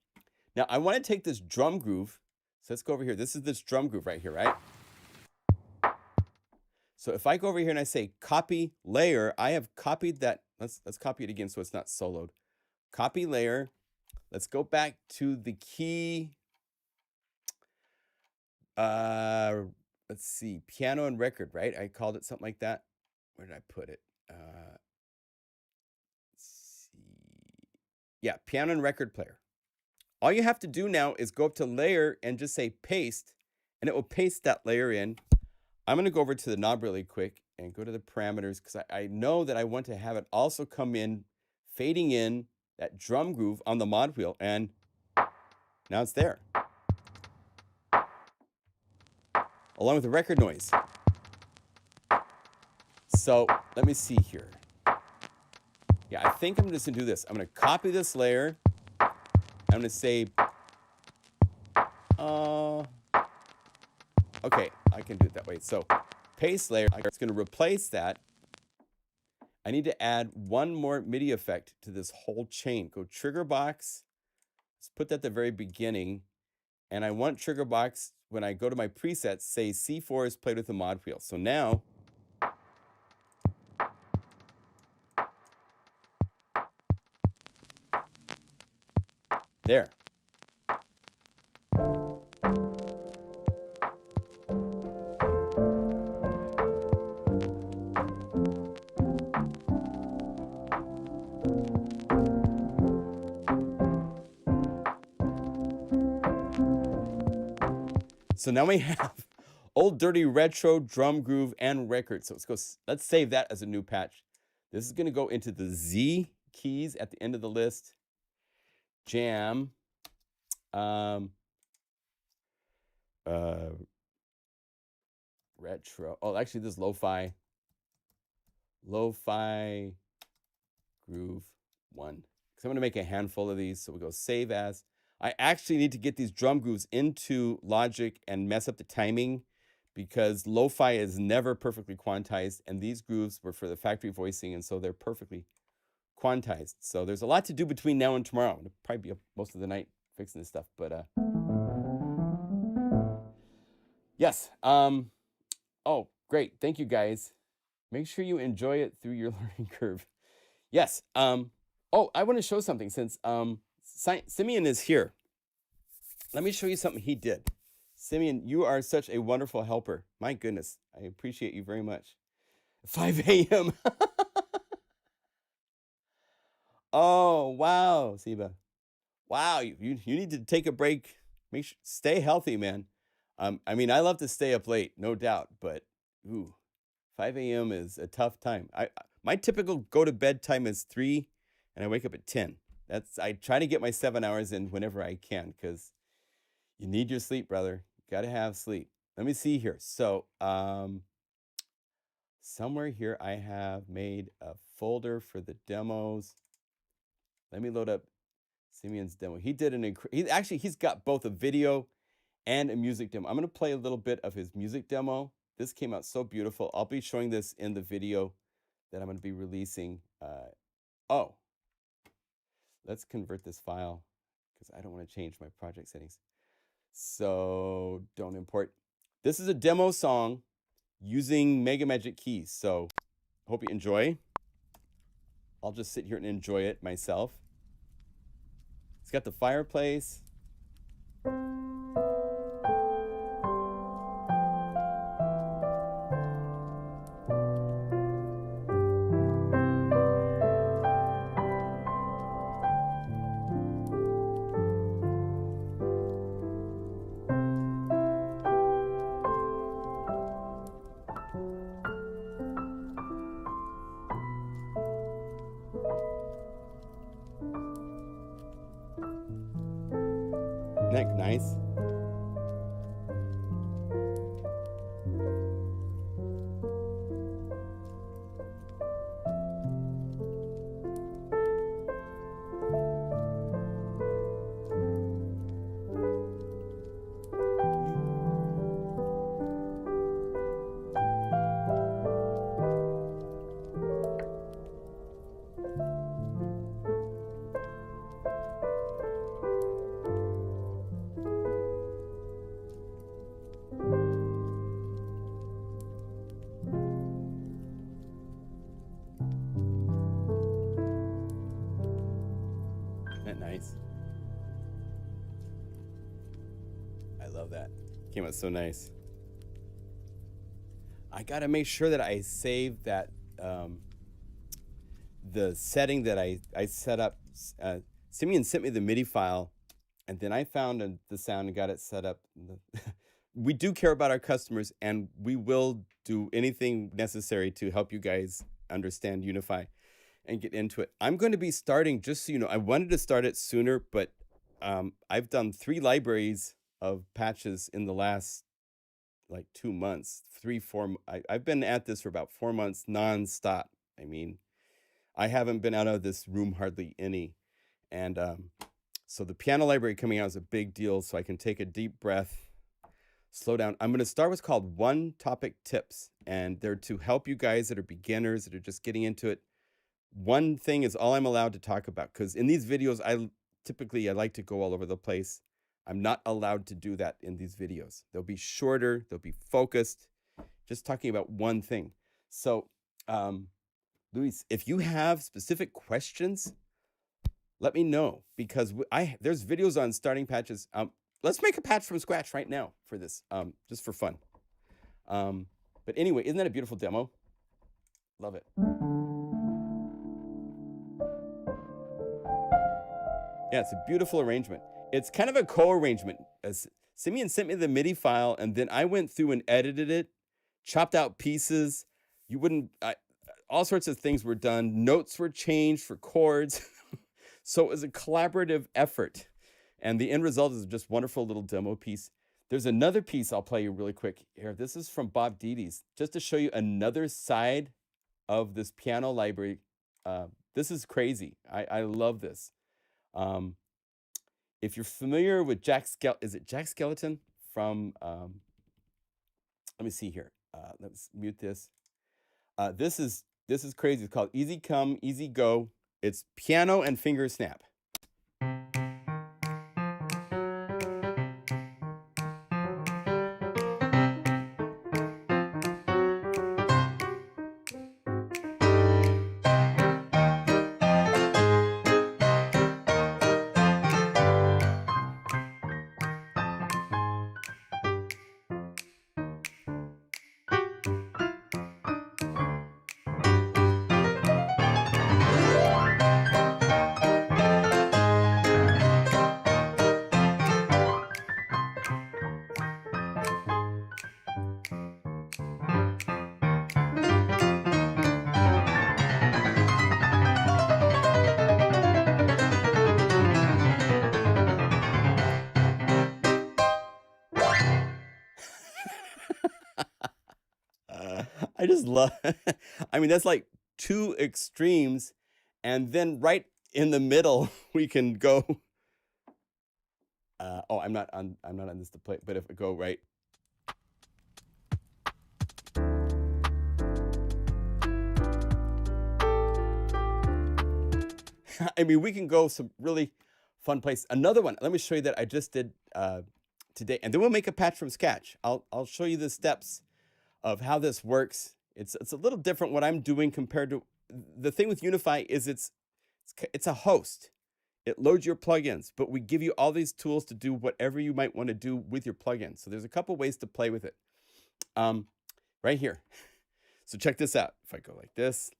Now I want to take this drum groove. So let's go over here. This is this drum groove right here, right? So if I go over here and I say copy layer, I have copied that. Let's copy it again so it's not soloed. Copy layer. Let's go back to the key. Let's see, piano and record, right? I called it something like that. Where did I put it? Let's see. Yeah, piano and record player. All you have to do now is go up to layer and just say paste, and it will paste that layer in. I'm going to go over to the knob really quick and go to the parameters because I know that I want to have it also come in, fading in that drum groove on the mod wheel, and now it's there. Along with the record noise. So let me see here. Yeah, I think I'm just gonna do this. I'm gonna copy this layer. I'm gonna say, okay, I can do it that way. So paste layer, it's gonna replace that. I need to add one more MIDI effect to this whole chain. Go trigger box, let's put that at the very beginning. And I want trigger box, when I go to my presets, say C4 is played with the mod wheel. So now, there. So now we have old dirty retro drum groove and record. So let's save that as a new patch. This is going to go into the Z keys at the end of the list. Jam. Retro. Oh, actually this is lo-fi. Lo-fi groove 1. Because I'm going to make a handful of these. So we go save as. I actually need to get these drum grooves into Logic and mess up the timing because lo-fi is never perfectly quantized, and these grooves were for the factory voicing, and so they're perfectly quantized. So there's a lot to do between now and tomorrow. It'll probably be up most of the night fixing this stuff, but yes. Oh, great. Thank you, guys. Make sure you enjoy it through your learning curve. Yes. Oh, I want to show something since Simeon is here. Let me show you something he did. Simeon, you are such a wonderful helper. My goodness, I appreciate you very much. 5 a.m. Oh, wow, Siba. Wow, you need to take a break. Stay healthy, man. I mean, I love to stay up late, no doubt, but ooh, 5 a.m. is a tough time. My typical go to bed time is 3, and I wake up at 10. I try to get my 7 hours in whenever I can, because you need your sleep, brother. Got to have sleep. Let me see here. So somewhere here I have made a folder for the demos. Let me load up Simeon's demo. He did he's got both a video and a music demo. I'm going to play a little bit of his music demo. This came out so beautiful. I'll be showing this in the video that I'm going to be releasing. Let's convert this file because I don't want to change my project settings. So don't import. This is a demo song using MegaMagic Keys. So hope you enjoy. I'll just sit here and enjoy it myself. It's got the fireplace. Isn't that nice? Nice. I love that. Came out so nice. I gotta make sure that I save that the setting that I set up. Simeon sent me the MIDI file, and then I found the sound and got it set up. We do care about our customers, and we will do anything necessary to help you guys understand Unify and get into it. I'm going to be starting, just so you know, I wanted to start it sooner, but I've done 3 libraries of patches in the last like 2 months, 3-4. I've been at this for about 4 months nonstop. I mean, I haven't been out of this room hardly any. And so the piano library coming out is a big deal, so I can take a deep breath, slow down. I'm going to start what's called one topic tips, and they're to help you guys that are beginners, that are just getting into it. One thing is all I'm allowed to talk about, because in these videos, I like to go all over the place. I'm not allowed to do that in these videos. They'll be shorter, they'll be focused, just talking about one thing. So, Luis, if you have specific questions, let me know, because there's videos on starting patches. Let's make a patch from scratch right now for this, just for fun. But anyway, isn't that a beautiful demo? Love it. Yeah, it's a beautiful arrangement. It's kind of a co-arrangement. As Simeon sent me the MIDI file, and then I went through and edited it, chopped out pieces. All sorts of things were done. Notes were changed for chords. So it was a collaborative effort. And the end result is just wonderful little demo piece. There's another piece I'll play you really quick here. This is from Bob Dedes, just to show you another side of this piano library. This is crazy. I love this. If you're familiar with is it Jack Skeleton from, let me see here. Let's mute this. This is crazy. It's called Easy Come, Easy Go. It's piano and finger snap. I just love, I mean, that's like two extremes. And then right in the middle, we can go, oh, I'm not on this to play, but if we go right. I mean, we can go some really fun place. Another one, let me show you that I just did today, and then we'll make a patch from scratch. I'll show you the steps of how this works. It's a little different what I'm doing compared to the thing with Unify is it's a host. It loads your plugins, but we give you all these tools to do whatever you might want to do with your plugins. So there's a couple ways to play with it. Right here. So check this out. If I go like this,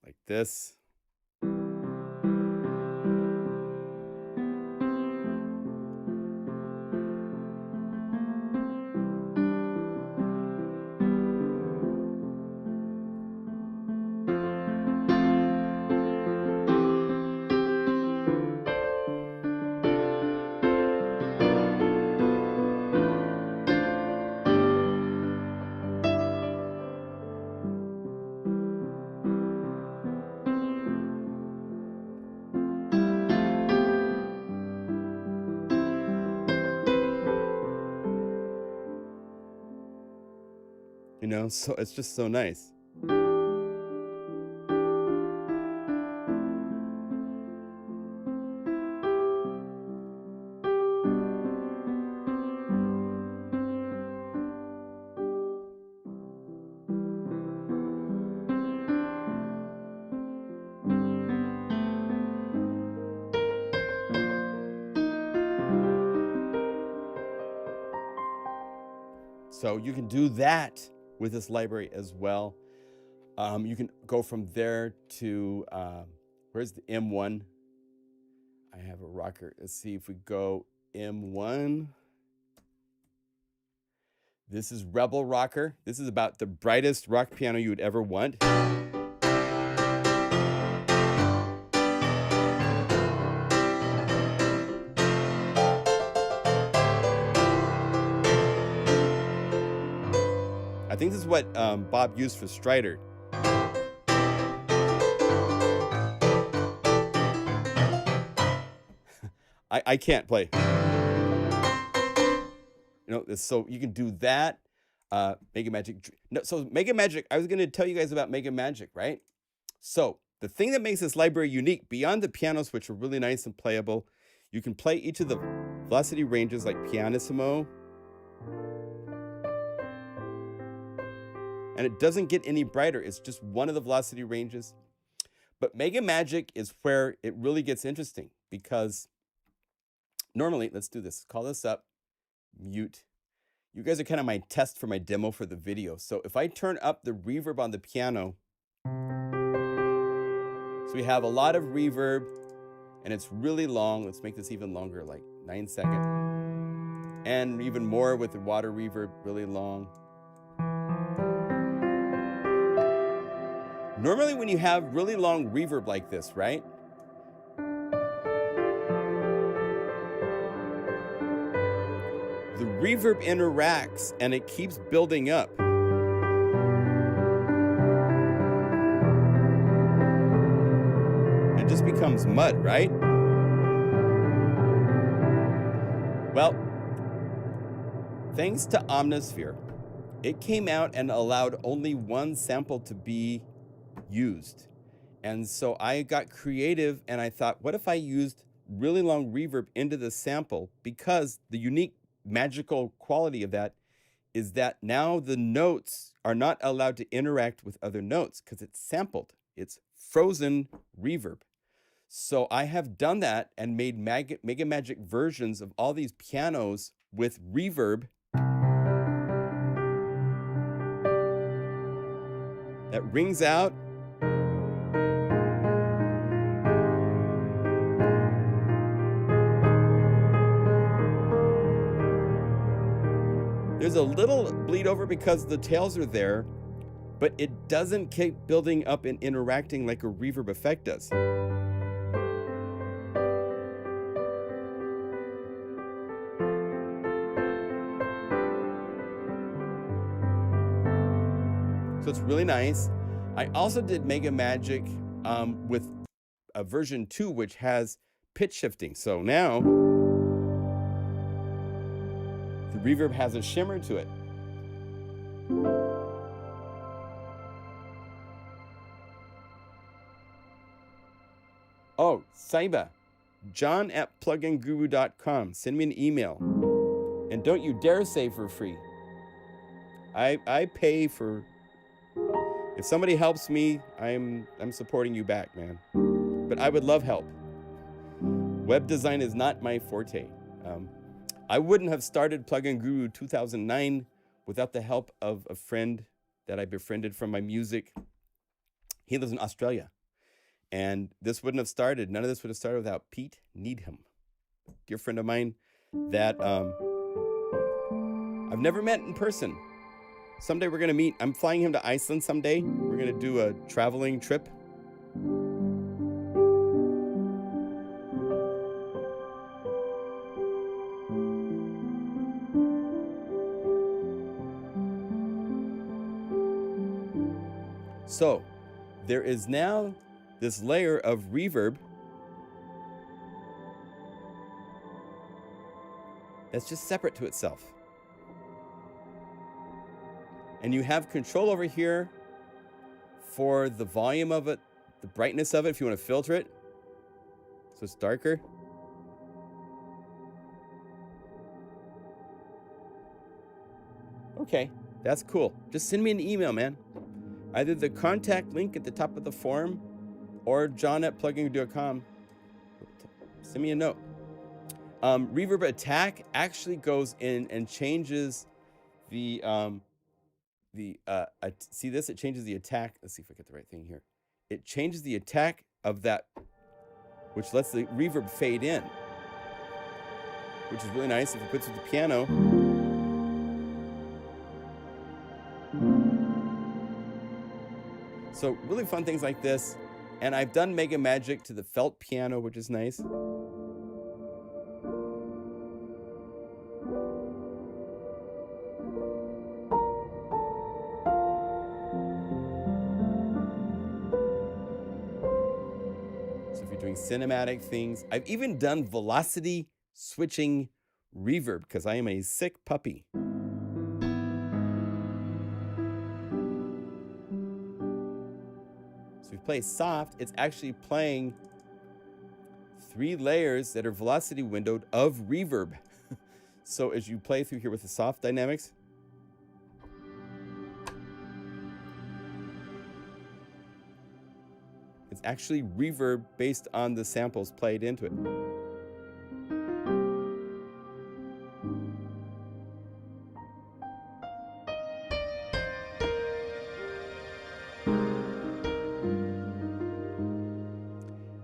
you know, so it's just so nice. So you can do that with this library as well. You can go from there to, where's the M1? I have a rocker. Let's see if we go M1. This is Rebel Rocker. This is about the brightest rock piano you would ever want. I think this is what Bob used for Strider. I can't play. You know, so you can do that. MegaMagic. No, so MegaMagic, I was going to tell you guys about MegaMagic, right? So the thing that makes this library unique, beyond the pianos, which are really nice and playable, you can play each of the velocity ranges like pianissimo. And it doesn't get any brighter. It's just one of the velocity ranges. But MegaMagic is where it really gets interesting because normally, let's do this. Call this up, mute. You guys are kind of my test for my demo for the video. So if I turn up the reverb on the piano, so we have a lot of reverb and it's really long. Let's make this even longer, like 9 seconds. And even more with the water reverb, really long. Normally when you have really long reverb like this, right? The reverb interacts and it keeps building up. It just becomes mud, right? Well, thanks to Omnisphere, it came out and allowed only one sample to be used. And so I got creative and I thought, what if I used really long reverb into the sample? Because the unique magical quality of that is that now the notes are not allowed to interact with other notes because it's sampled. It's frozen reverb. So I have done that and made MegaMagic versions of all these pianos with reverb that rings out. There's a little bleed over because the tails are there, but it doesn't keep building up and interacting like a reverb effect does. So it's really nice. I also did MegaMagic with a version 2, which has pitch shifting. So now the reverb has a shimmer to it. Oh, Saiba, john@pluginguru.com. Send me an email. And don't you dare say for free. I pay for, if somebody helps me, I'm supporting you back, man. But I would love help. Web design is not my forte. I wouldn't have started PlugInGuru 2009 without the help of a friend that I befriended from my music. He lives in Australia. And this wouldn't have started. None of this would have started without Pete Needham, dear friend of mine that I've never met in person. Someday we're going to meet. I'm flying him to Iceland someday. We're going to do a traveling trip. So there is now this layer of reverb that's just separate to itself. And you have control over here for the volume of it, the brightness of it, if you want to filter it, so it's darker. Okay, that's cool. Just send me an email, man. Either the contact link at the top of the forum or john@pluginguru.com. Send me a note. Reverb attack actually goes in and changes the see this? It changes the attack. Let's see if I get the right thing here. It changes the attack of that, which lets the reverb fade in, which is really nice if you put it with the piano. So really fun things like this. And I've done MegaMagic to the felt piano, which is nice. So if you're doing cinematic things, I've even done velocity switching reverb because I am a sick puppy. So if you play soft, it's actually playing 3 layers that are velocity windowed of reverb. So as you play through here with the soft dynamics, it's actually reverb based on the samples played into it.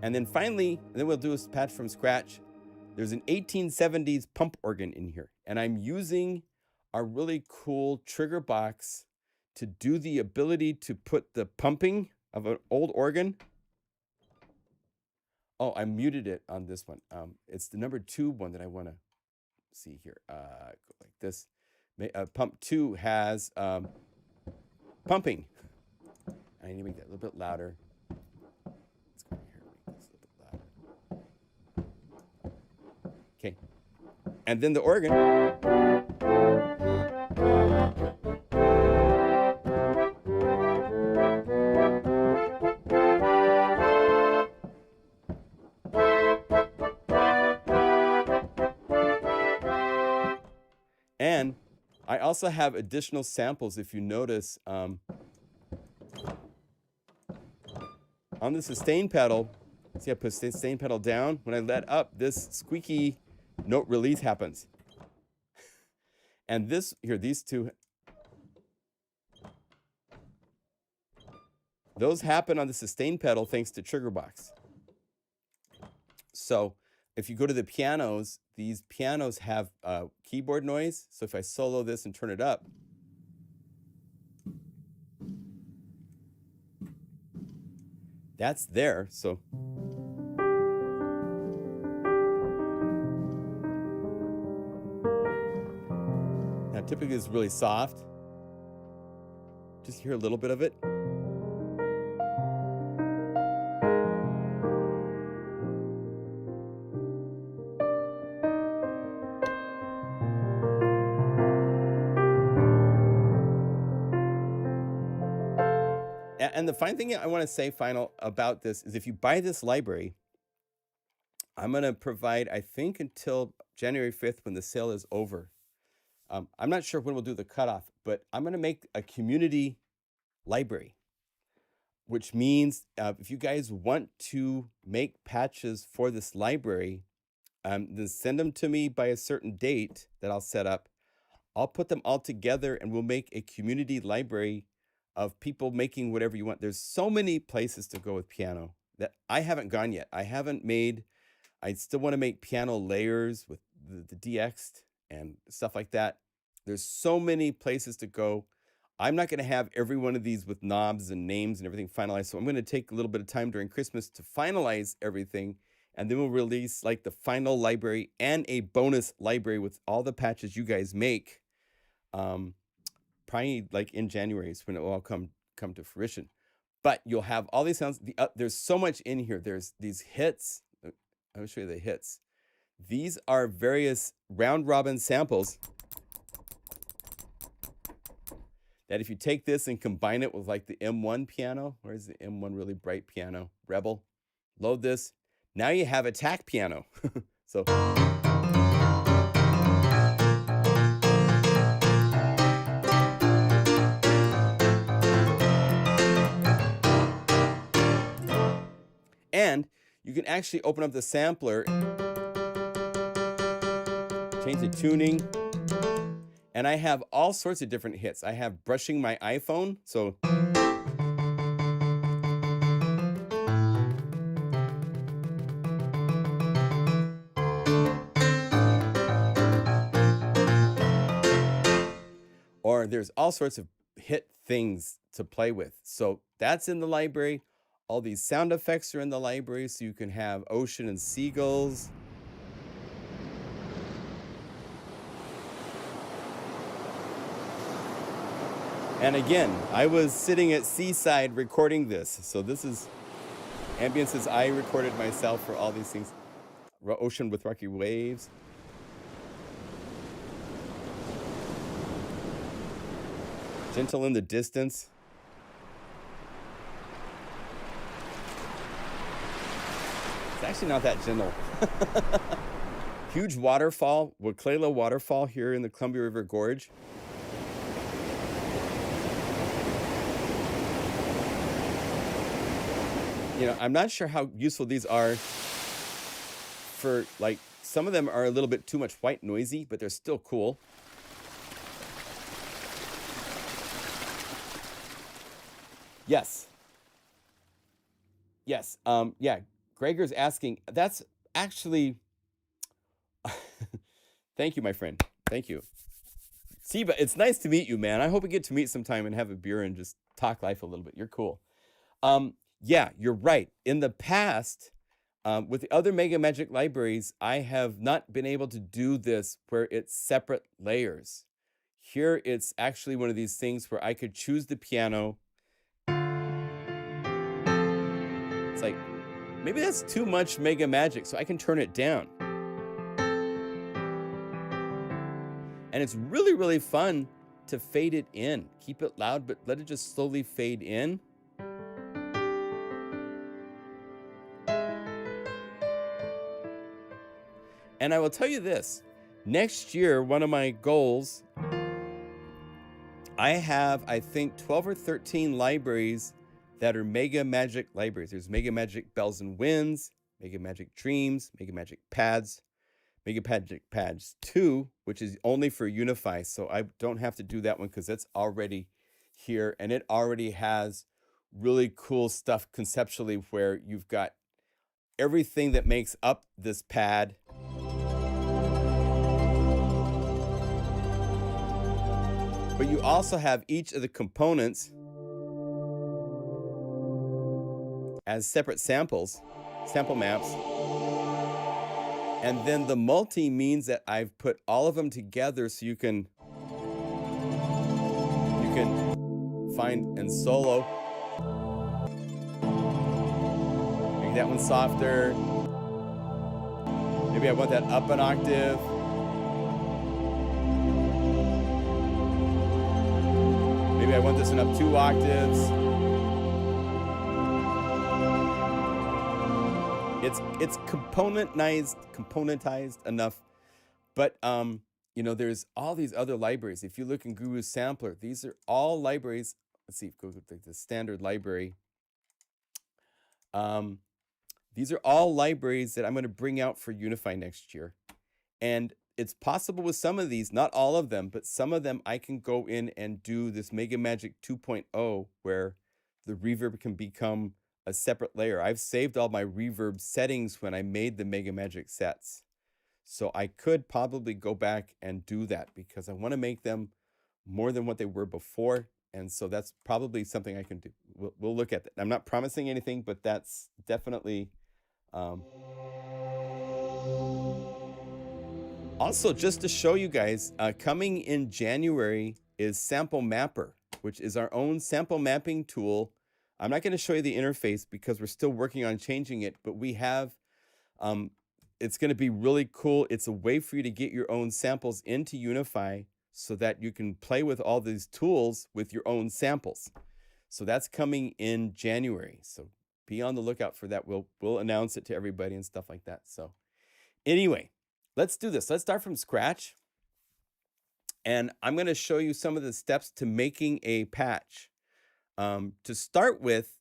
And then finally, then we'll do a patch from scratch. There's an 1870s pump organ in here. And I'm using our really cool trigger box to do the ability to put the pumping of an old organ. Oh, I muted it on this one. It's the number 2 one that I want to see here. Go like this. Pump 2 has pumping. I need to make that a little bit louder. Let's go here, make this a little bit louder. Okay. And then the organ. And I also have additional samples, if you notice, on the sustain pedal. See, I put the sustain pedal down. When I let up, this squeaky note release happens. And this, here, these two, those happen on the sustain pedal thanks to Triggerbox. So if you go to the pianos, these pianos have keyboard noise. So if I solo this and turn it up, that's there. So now typically it's really soft. Just just hear a little bit of it. And the fine thing I want to say final about this is if you buy this library, I'm going to provide, I think, until January 5th when the sale is over. I'm not sure when we'll do the cutoff, but I'm going to make a community library, which means if you guys want to make patches for this library, then send them to me by a certain date that I'll set up. I'll put them all together and we'll make a community library of people making whatever you want. There's so many places to go with piano that I haven't gone yet. I still want to make piano layers with the DX'd and stuff like that. There's so many places to go. I'm not going to have every one of these with knobs and names and everything finalized. So I'm going to take a little bit of time during Christmas to finalize everything. And then we'll release like the final library and a bonus library with all the patches you guys make. Probably like in January is when it will all come to fruition. But you'll have all these sounds. There's so much in here. There's these hits. I'll show you the hits. These are various round robin samples that if you take this and combine it with like the M1 piano, where's the M1 really bright piano? Rebel. Load this. Now you have attack piano. So. And you can actually open up the sampler, change the tuning, and I have all sorts of different hits. I have brushing my iPhone, so or there's all sorts of hit things to play with. So that's in the library. All these sound effects are in the library, so you can have ocean and seagulls. And again, I was sitting at Seaside recording this. So this is ambiances I recorded myself for all these things. Ocean with rocky waves. Gentle in the distance. It's actually not that gentle. Huge waterfall, Waklela waterfall here in the Columbia River Gorge. You know, I'm not sure how useful these are for, like, some of them are a little bit too much white noisy, but they're still cool. Yes. Yes. Yeah. Gregor's asking, that's actually, thank you, my friend. Thank you. Siba, it's nice to meet you, man. I hope we get to meet sometime and have a beer and just talk life a little bit. You're cool. Yeah, you're right. In the past, with the other MegaMagic libraries, I have not been able to do this where it's separate layers. Here, it's actually one of these things where I could choose the piano. It's like, maybe that's too much MegaMagic, so I can turn it down. And it's really, really fun to fade it in. Keep it loud, but let it just slowly fade in. And I will tell you this, next year, one of my goals, I have, I think, 12 or 13 libraries that are MegaMagic libraries. There's MegaMagic Bells and Winds, MegaMagic Dreams, MegaMagic Pads, MegaMagic Pads 2, which is only for Unify. So I don't have to do that one because it's already here. And it already has really cool stuff conceptually where you've got everything that makes up this pad. But you also have each of the components as separate samples, sample maps. And then the multi means that I've put all of them together so you can fine and solo. Make that one softer. Maybe I want that up an octave. Maybe I want this one up 2 octaves. It's componentized enough, but you know, there's all these other libraries. If you look in GuruSampler, these are all libraries. Let's see, go with the standard library. These are all libraries that I'm going to bring out for Unify next year. And it's possible with some of these, not all of them, but some of them I can go in and do this MegaMagic 2.0 where the reverb can become a separate layer. I've saved all my reverb settings when I made the MegaMagic sets. So I could probably go back and do that because I want to make them more than what they were before. And so that's probably something I can do. We'll look at that. I'm not promising anything, but that's definitely... Also, just to show you guys, coming in January is SampleMapper, which is our own sample mapping tool. I'm not going to show you the interface because we're still working on changing it, but we have, it's going to be really cool. It's a way for you to get your own samples into Unify so that you can play with all these tools with your own samples. So that's coming in January. So be on the lookout for that. We'll announce it to everybody and stuff like that. So anyway, let's do this. Let's start from scratch. And I'm going to show you some of the steps to making a patch. To start with,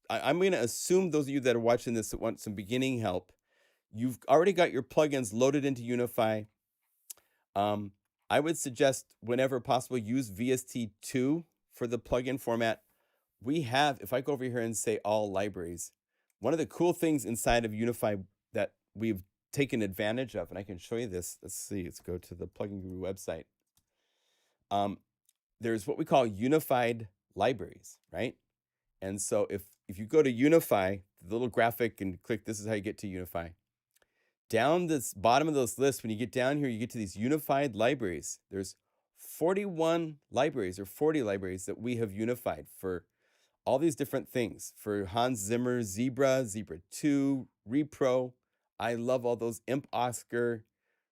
I'm going to assume those of you that are watching this that want some beginning help, you've already got your plugins loaded into Unify. I would suggest whenever possible, use VST2 for the plugin format. We have, if I go over here and say all libraries, one of the cool things inside of Unify that we've taken advantage of, and I can show you this. Let's see, let's go to the PlugInGuru website. There's what we call unified libraries, right? And so if you go to Unify, the little graphic and click, this is how you get to Unify. Down this bottom of this list, when you get down here, you get to these unified libraries. There's 41 libraries or 40 libraries that we have unified for all these different things. For Hans Zimmer, Zebra, Zebra 2, Repro. I love all those. Imp Oscar,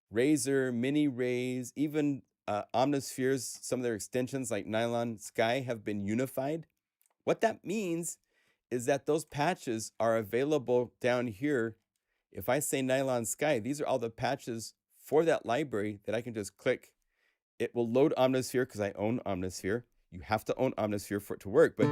Razor, Mini Rays, even Omnispheres, some of their extensions like Nylon Sky have been unified. What that means is that those patches are available down here. If I say Nylon Sky, these are all the patches for that library that I can just click. It will load Omnisphere because I own Omnisphere. You have to own Omnisphere for it to work, but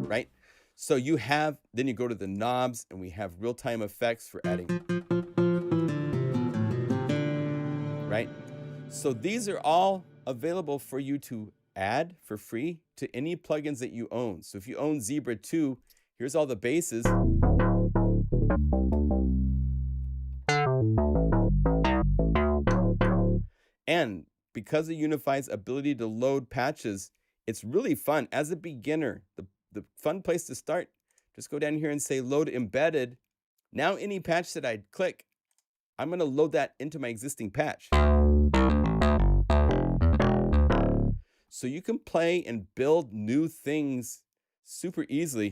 right? So you have, then you go to the knobs and we have real-time effects for adding, right? So these are all available for you to add for free to any plugins that you own. So if you own Zebra 2, here's all the basses. And because of Unify's ability to load patches, it's really fun. As a beginner, the fun place to start, just go down here and say load embedded. Now any patch that I click, I'm going to load that into my existing patch. So you can play and build new things super easily.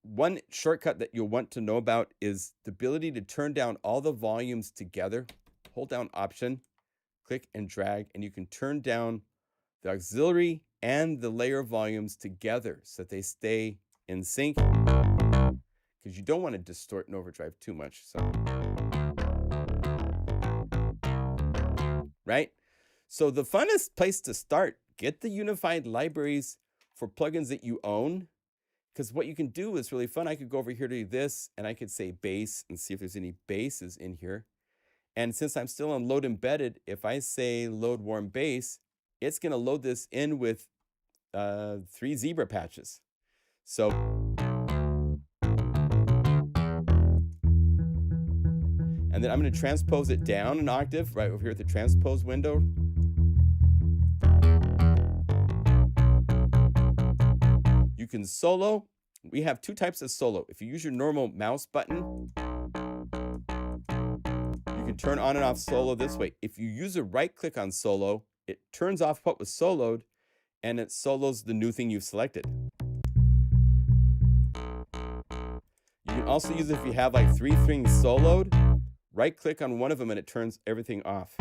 One shortcut that you'll want to know about is the ability to turn down all the volumes together. Hold down Option, click and drag, and you can turn down the auxiliary and the layer volumes together so that they stay in sync, because you don't want to distort and overdrive too much. So, right? So the funnest place to start, get the unified libraries for plugins that you own, because what you can do is really fun. I could go over here to this and I could say bass and see if there's any basses in here. And since I'm still on load embedded, if I say load warm bass, it's going to load this in with 3 Zebra patches. So, and then I'm going to transpose it down an octave right over here at the transpose window. You can solo we have two types of solo. If you use your normal mouse button, you can turn on and off solo this way. If you use a right click on solo, it turns off what was soloed and it solos the new thing you've selected. You can also use it if you have like 3 things soloed, right click on one of them and it turns everything off.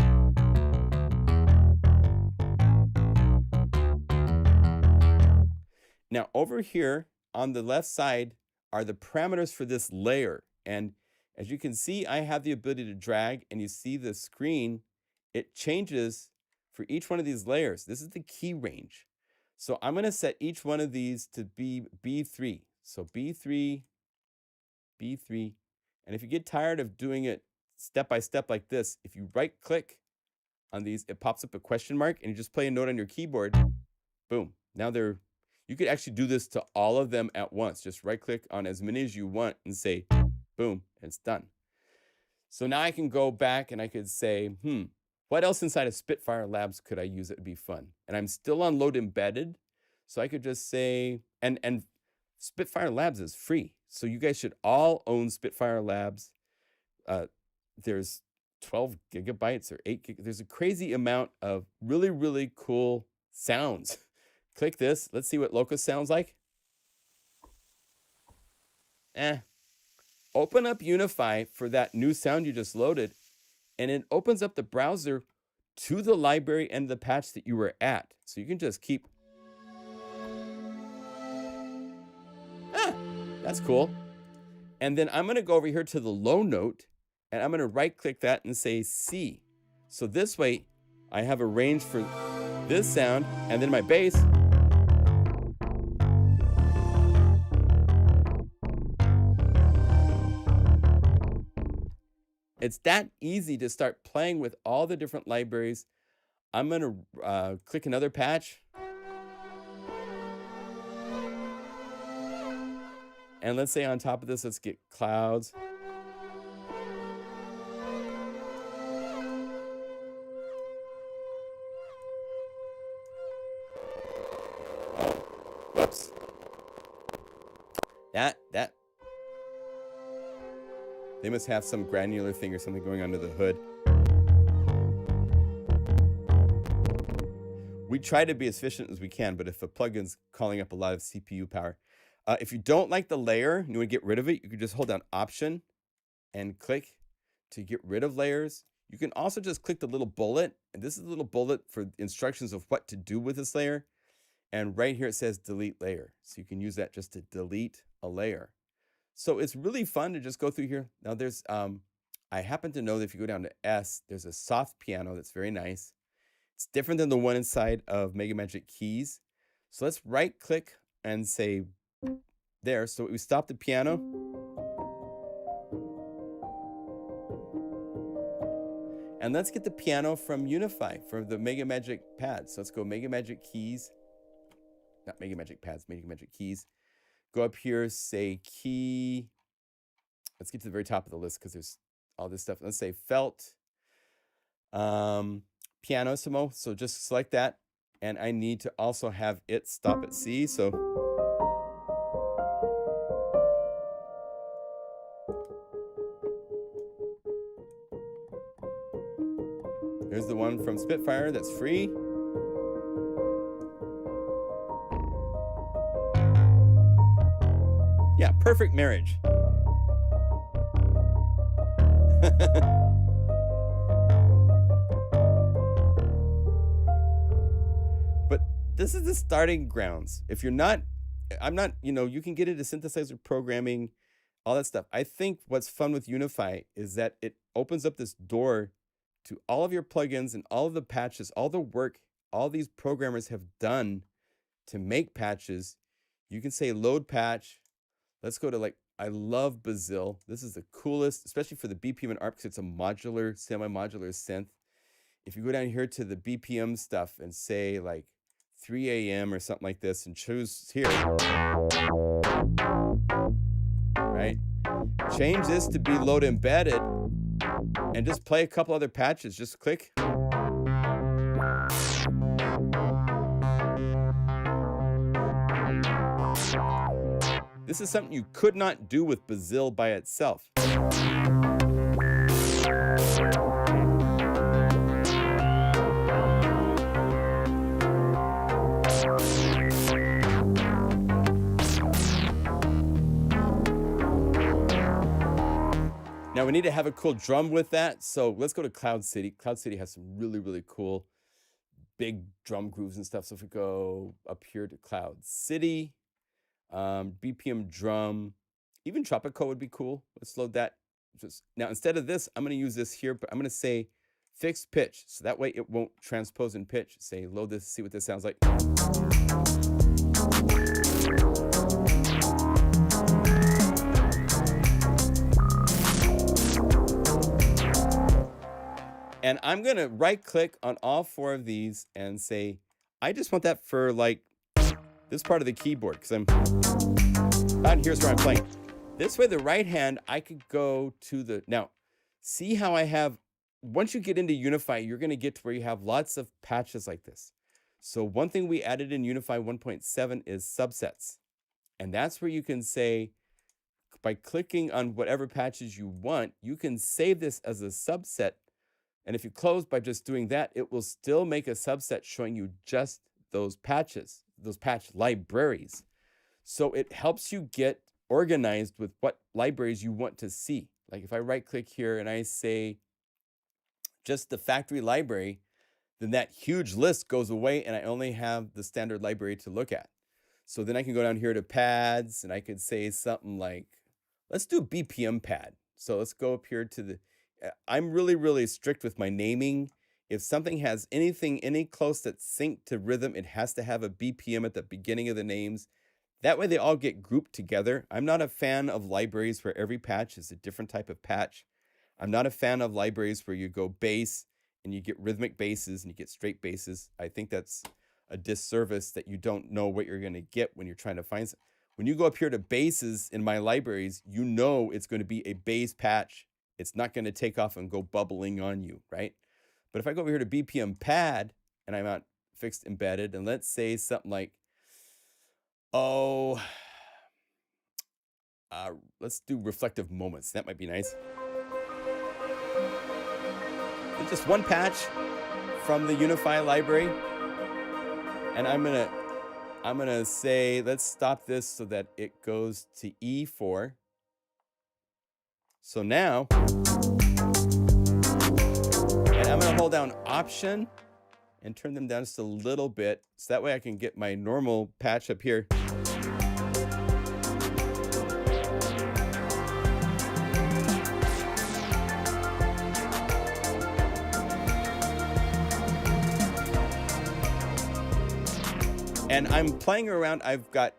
Now over here on the left side are the parameters for this layer. And as you can see, I have the ability to drag, and you see the screen, it changes for each one of these layers. This is the key range. So I'm going to set each one of these to be B3. So B3, B3. And if you get tired of doing it step by step like this, if you right click on these, it pops up a question mark and you just play a note on your keyboard. Boom. Now you could actually do this to all of them at once. Just right click on as many as you want and say, boom, and it's done. So now I can go back and I could say, what else inside of Spitfire Labs could I use that would be fun? And I'm still on load embedded. So I could just say, and Spitfire Labs is free. So you guys should all own Spitfire Labs. There's 12 gigabytes or 8 gig. There's a crazy amount of really, really cool sounds. Click this. Let's see what Locust sounds like. Open up Unify for that new sound you just loaded, and it opens up the browser to the library and the patch that you were at. So you can just keep. That's cool. And then I'm going to go over here to the low note, and I'm going to right click that and say C. So this way I have a range for this sound, and then my bass. It's that easy to start playing with all the different libraries. I'm going to click another patch. And let's say on top of this, let's get clouds. Oh, whoops. That. They must have some granular thing or something going under the hood. We try to be as efficient as we can, but if a plugin's calling up a lot of CPU power. If you don't like the layer and you want to get rid of it, you can just hold down Option and click to get rid of layers. You can also just click the little bullet, and this is a little bullet for instructions of what to do with this layer. And right here it says delete layer. So you can use that just to delete a layer. So it's really fun to just go through here. Now there's, I happen to know that if you go down to S, there's a soft piano that's very nice. It's different than the one inside of MegaMagic Keys. So let's right click and say there. So we stop the piano. And let's get the piano from Unify for the MegaMagic pads. So let's go MegaMagic Keys. Not MegaMagic pads, MegaMagic Keys. Go up here, say key. Let's get to the very top of the list because there's all this stuff. Let's say felt, pianissimo. So just select that. And I need to also have it stop at C. So there's the one from Spitfire that's free. Yeah, perfect marriage. But this is the starting grounds. If you're not, I'm not, you can get into synthesizer programming, all that stuff. I think what's fun with Unify is that it opens up this door to all of your plugins and all of the patches, all the work all these programmers have done to make patches. You can say load patch. Let's go to I love Bazille. This is the coolest, especially for the BPM and ARP because it's a modular, semi-modular synth. If you go down here to the BPM stuff and say 3 a.m. or something like this and choose here, right? Change this to be load embedded and just play a couple other patches. Just click. This is something you could not do with Bazille by itself. Now we need to have a cool drum with that, so let's go to Cloud City. Cloud City has some really, really cool big drum grooves and stuff. So if we go up here to Cloud City, BPM drum, even Tropico would be cool. Let's load that. Now instead of this, I'm going to use this here, but I'm going to say fixed pitch, so that way it won't transpose in pitch. Say load this, see what this sounds like. And I'm going to right click on all 4 of these and say, I just want that for like this part of the keyboard, because I'm out here's where I'm playing. This way, the right hand, I could go to the, now see how I have, once you get into Unify, you're going to get to where you have lots of patches like this. So one thing we added in Unify 1.7 is subsets. And that's where you can say, by clicking on whatever patches you want, you can save this as a subset. And if you close by just doing that, it will still make a subset showing you just those patches, those patch libraries. So it helps you get organized with what libraries you want to see. Like if I right click here and I say just the factory library, then that huge list goes away and I only have the standard library to look at. So then I can go down here to pads and I could say something like, let's do BPM pad. So let's go up here to the, I'm really, really strict with my naming. If something has anything any close that's synced to rhythm, it has to have a BPM at the beginning of the names. That way they all get grouped together. I'm not a fan of libraries where every patch is a different type of patch. I'm not a fan of libraries where you go bass and you get rhythmic basses and you get straight basses. I think that's a disservice that you don't know what you're going to get when you're trying to find something. When you go up here to basses in my libraries, you know it's going to be a bass patch. It's not going to take off and go bubbling on you, right? But if I go over here to BPM pad and I'm on fixed embedded, and let's say something like, let's do reflective moments. That might be nice. It's just one patch from the Unify library. And I'm gonna say, let's stop this so that it goes to E4. So now, and I'm gonna hold down Option and turn them down just a little bit, so that way I can get my normal patch up here. And I'm playing around. I've got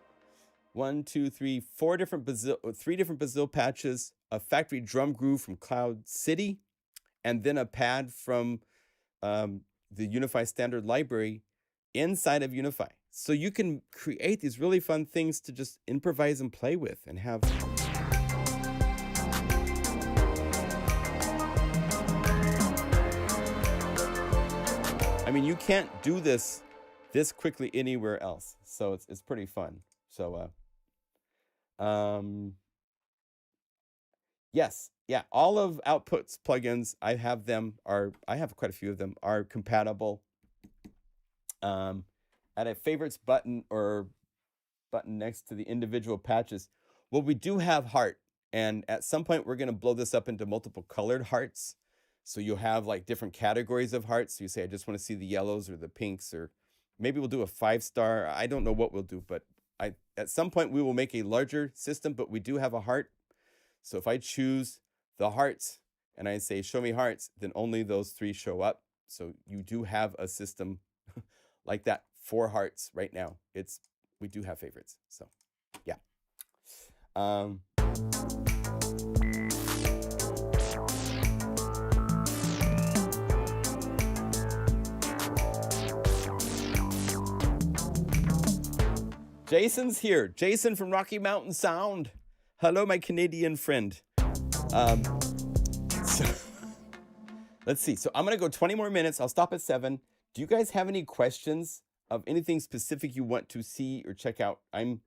1, 2, 3, 4 different three different Bazille patches, a factory drum groove from Cloud City, and then a pad from the Unify standard library inside of Unify. So you can create these really fun things to just improvise and play with and have. I mean, you can't do this quickly anywhere else. So it's pretty fun. So yes, yeah, all of Output's plugins, I have quite a few of them, are compatible. At a favorites button or button next to the individual patches, well, we do have heart, and at some point we're going to blow this up into multiple colored hearts. So you'll have like different categories of hearts. So you say, I just want to see the yellows or the pinks, or maybe we'll do a 5-star. I don't know what we'll do, but at some point we will make a larger system, but we do have a heart. So if I choose the hearts and I say, show me hearts, then only those 3 show up. So you do have a system like that for hearts right now. We do have favorites. So yeah. Jason's here. Jason from Rocky Mountain Sound. Hello, my Canadian friend. So, let's see. So I'm going to go 20 more minutes. I'll stop at 7. Do you guys have any questions of anything specific you want to see or check out? I'm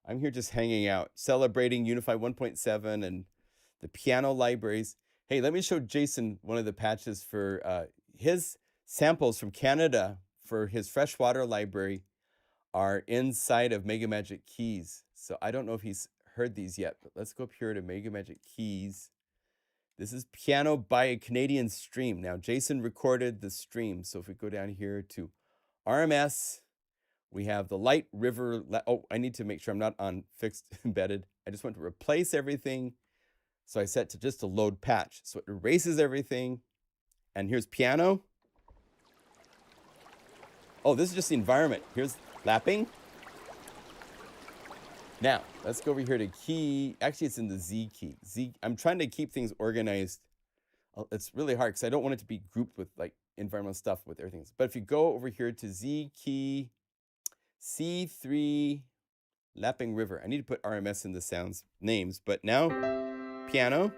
I'm here just hanging out, celebrating Unify 1.7 and the piano libraries. Hey, let me show Jason one of the patches for his samples from Canada for his freshwater library are inside of MegaMagic Keys. So I don't know if he's heard these yet, but let's go up here to MegaMagic Keys. This is piano by a Canadian stream. Now, Jason recorded the stream. So if we go down here to RMS, we have the light river. Oh, I need to make sure I'm not on fixed embedded. I just want to replace everything. So I set to just a load patch. So it erases everything. And here's piano. Oh, this is just the environment. Here's lapping. Now, let's go over here to key. Actually, it's in the Z key. I'm trying to keep things organized. It's really hard because I don't want it to be grouped with like environmental stuff with everything. But if you go over here to Z key, C3, lapping river. I need to put RMS in the sounds names, but now piano.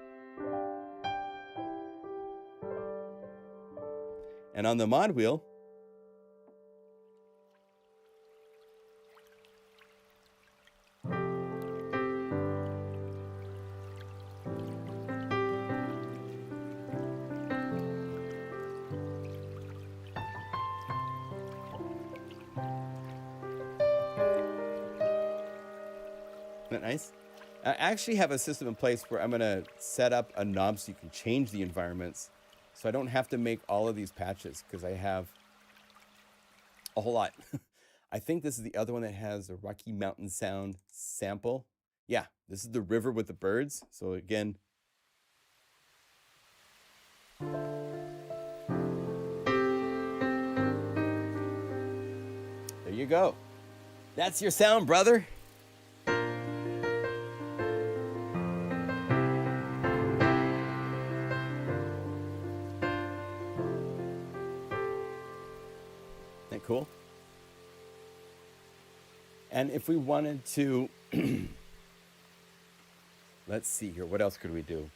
And on the mod wheel, isn't that nice? I actually have a system in place where I'm going to set up a knob so you can change the environments. So I don't have to make all of these patches because I have a whole lot. I think this is the other one that has a Rocky Mountain sound sample. Yeah, this is the river with the birds. So again, there you go. That's your sound, brother. Cool. And if we wanted to, let's see here, what else could we do?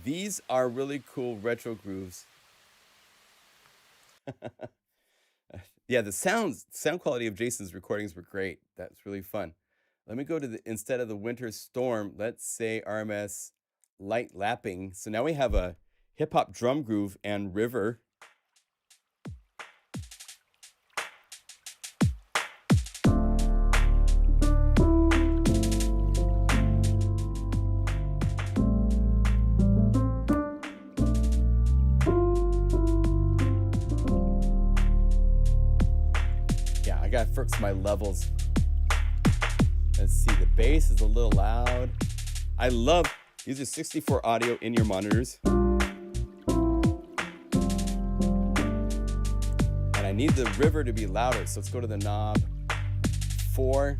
These are really cool retro grooves. Yeah, the sound quality of Jason's recordings were great. That's really fun. Let me go to instead of the winter storm, let's say RMS light lapping. So now we have a hip hop drum groove and river. Fix my levels. Let's see, the bass is a little loud. I love, these are 64 audio in your monitors. And I need the river to be louder, so let's go to the knob. 4.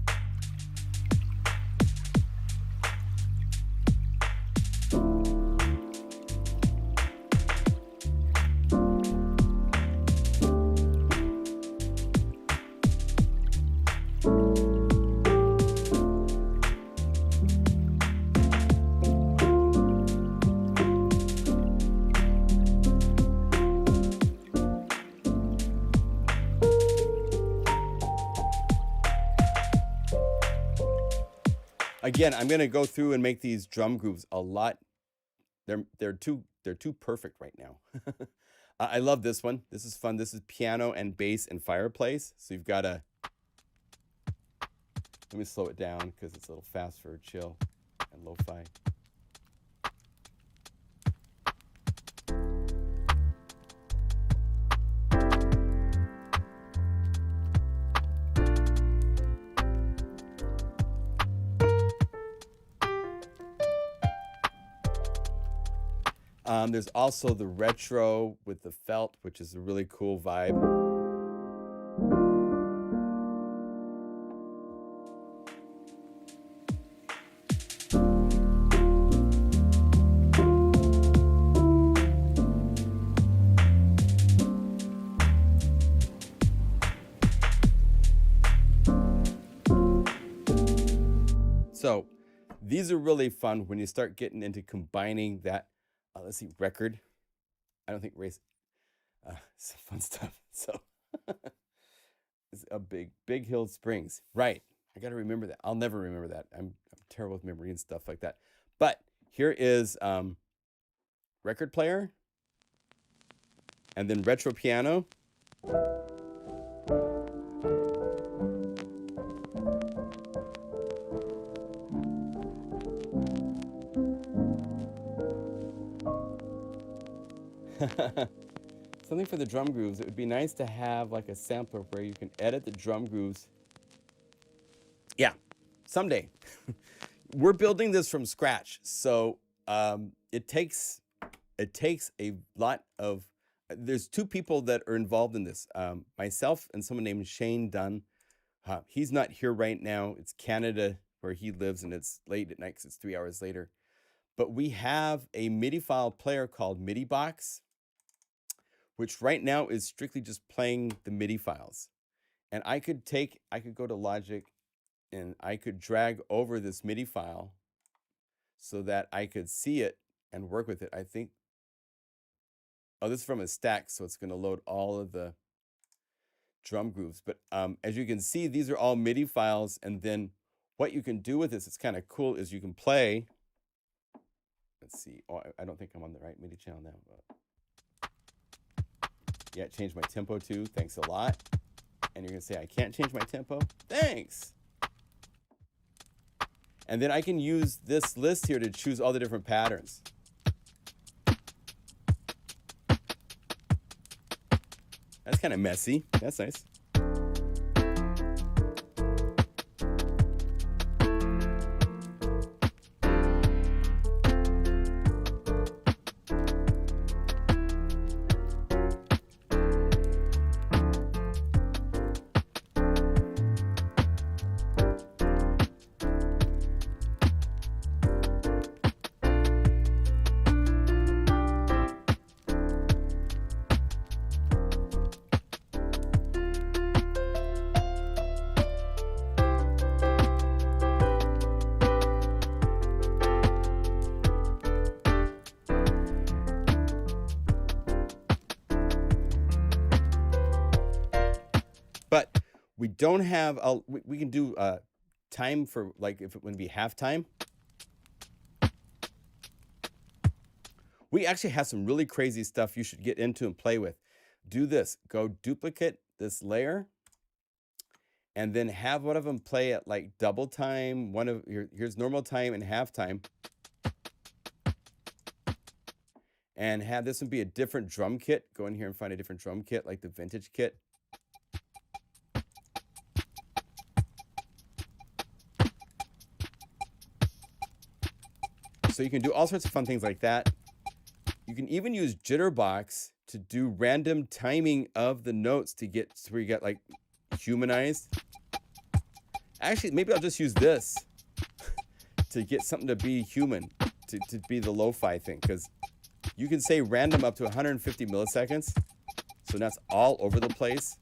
Again, I'm going to go through and make these drum grooves a lot. They're too perfect right now. I love this one. This is fun. This is piano and bass and fireplace. So you've got let me slow it down because it's a little fast for chill and lo-fi. There's also the retro with the felt, which is a really cool vibe. So these are really fun when you start getting into combining that. Let's see, record. I don't think race. Some fun stuff. So is a Big Hill Springs. Right. I got to remember that. I'll never remember that. I'm terrible with memory and stuff like that. But here is record player, and then retro piano. Something for the drum grooves. It would be nice to have like a sampler where you can edit the drum grooves. Yeah, someday. We're building this from scratch, so it takes a lot of. There's two people that are involved in this. Myself and someone named Shane Dunn. He's not here right now. It's Canada where he lives, and it's late at night because it's 3 hours later. But we have a MIDI file player called Jitterbox, which right now is strictly just playing the MIDI files. And I could go to Logic, and I could drag over this MIDI file so that I could see it and work with it. I think, oh, this is from a stack, so it's going to load all of the drum grooves. But as you can see, these are all MIDI files. And then what you can do with this, it's kind of cool, is you can play. Let's see. Oh, I don't think I'm on the right MIDI channel now. But yeah, change my tempo too. Thanks a lot. And you're going to say, I can't change my tempo. Thanks. And then I can use this list here to choose all the different patterns. That's kind of messy. That's nice. But we don't have, we can do time for, like, if it would be halftime. We actually have some really crazy stuff you should get into and play with. Do this. Go duplicate this layer, and then have one of them play at like double time. Here's normal time and halftime. And have this one be a different drum kit. Go in here and find a different drum kit, like the vintage kit. So you can do all sorts of fun things like that. You can even use Jitterbox to do random timing of the notes to get where you get like humanized. Actually, maybe I'll just use this to get something to be human, to be the lo-fi thing, because you can say random up to 150 milliseconds. So that's all over the place.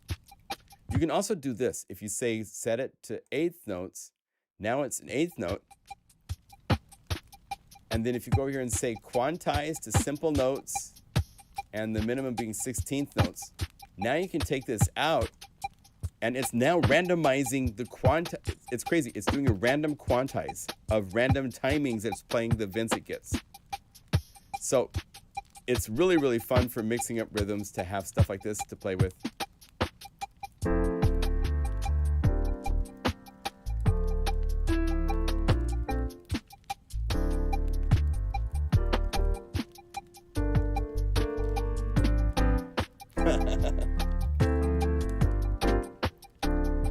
You can also do this. If you say set it to eighth notes, now it's an eighth note. And then if you go over here and say quantize to simple notes, and the minimum being 16th notes, now you can take this out, and it's now randomizing the it's crazy. It's doing a random quantize of random timings that it's playing the events it gets. So it's really, really fun for mixing up rhythms to have stuff like this to play with.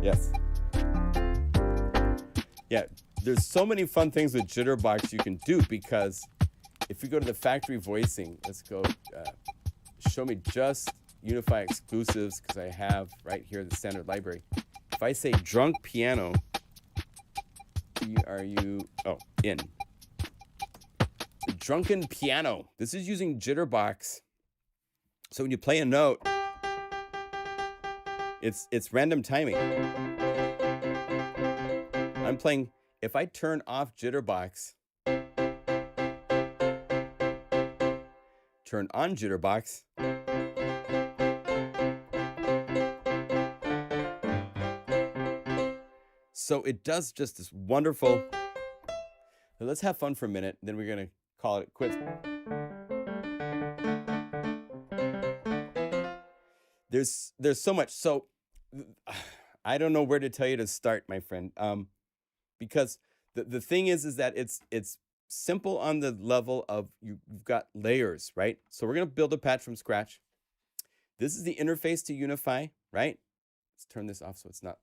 Yes. Yeah, there's so many fun things with Jitterbox you can do, because if you go to the factory voicing, let's go show me just Unify exclusives, because I have right here the standard library. If I say drunk piano, in. The drunken piano. This is using Jitterbox. So when you play a note, it's random timing. I'm playing, if I turn off Jitterbox, turn on Jitterbox, so it does just this wonderful. So let's have fun for a minute. Then we're gonna call it quits. There's so much. So I don't know where to tell you to start, my friend. Because the thing is that it's simple on the level of you've got layers, right? So we're gonna build a patch from scratch. This is the interface to Unify, right? Let's turn this off so it's not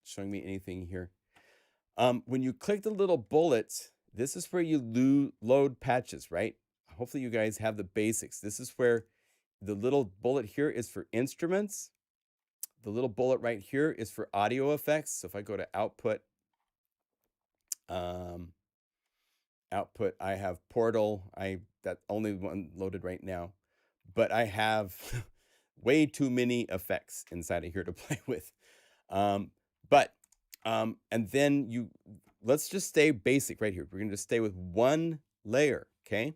showing me anything here. When you click the little bullets, this is where you load patches, right? Hopefully you guys have the basics. This is where the little bullet here is for instruments. The little bullet right here is for audio effects. So if I go to output, I have Portal. That only one loaded right now, but I have way too many effects inside of here to play with. And then let's just stay basic right here. We're going to stay with one layer, okay?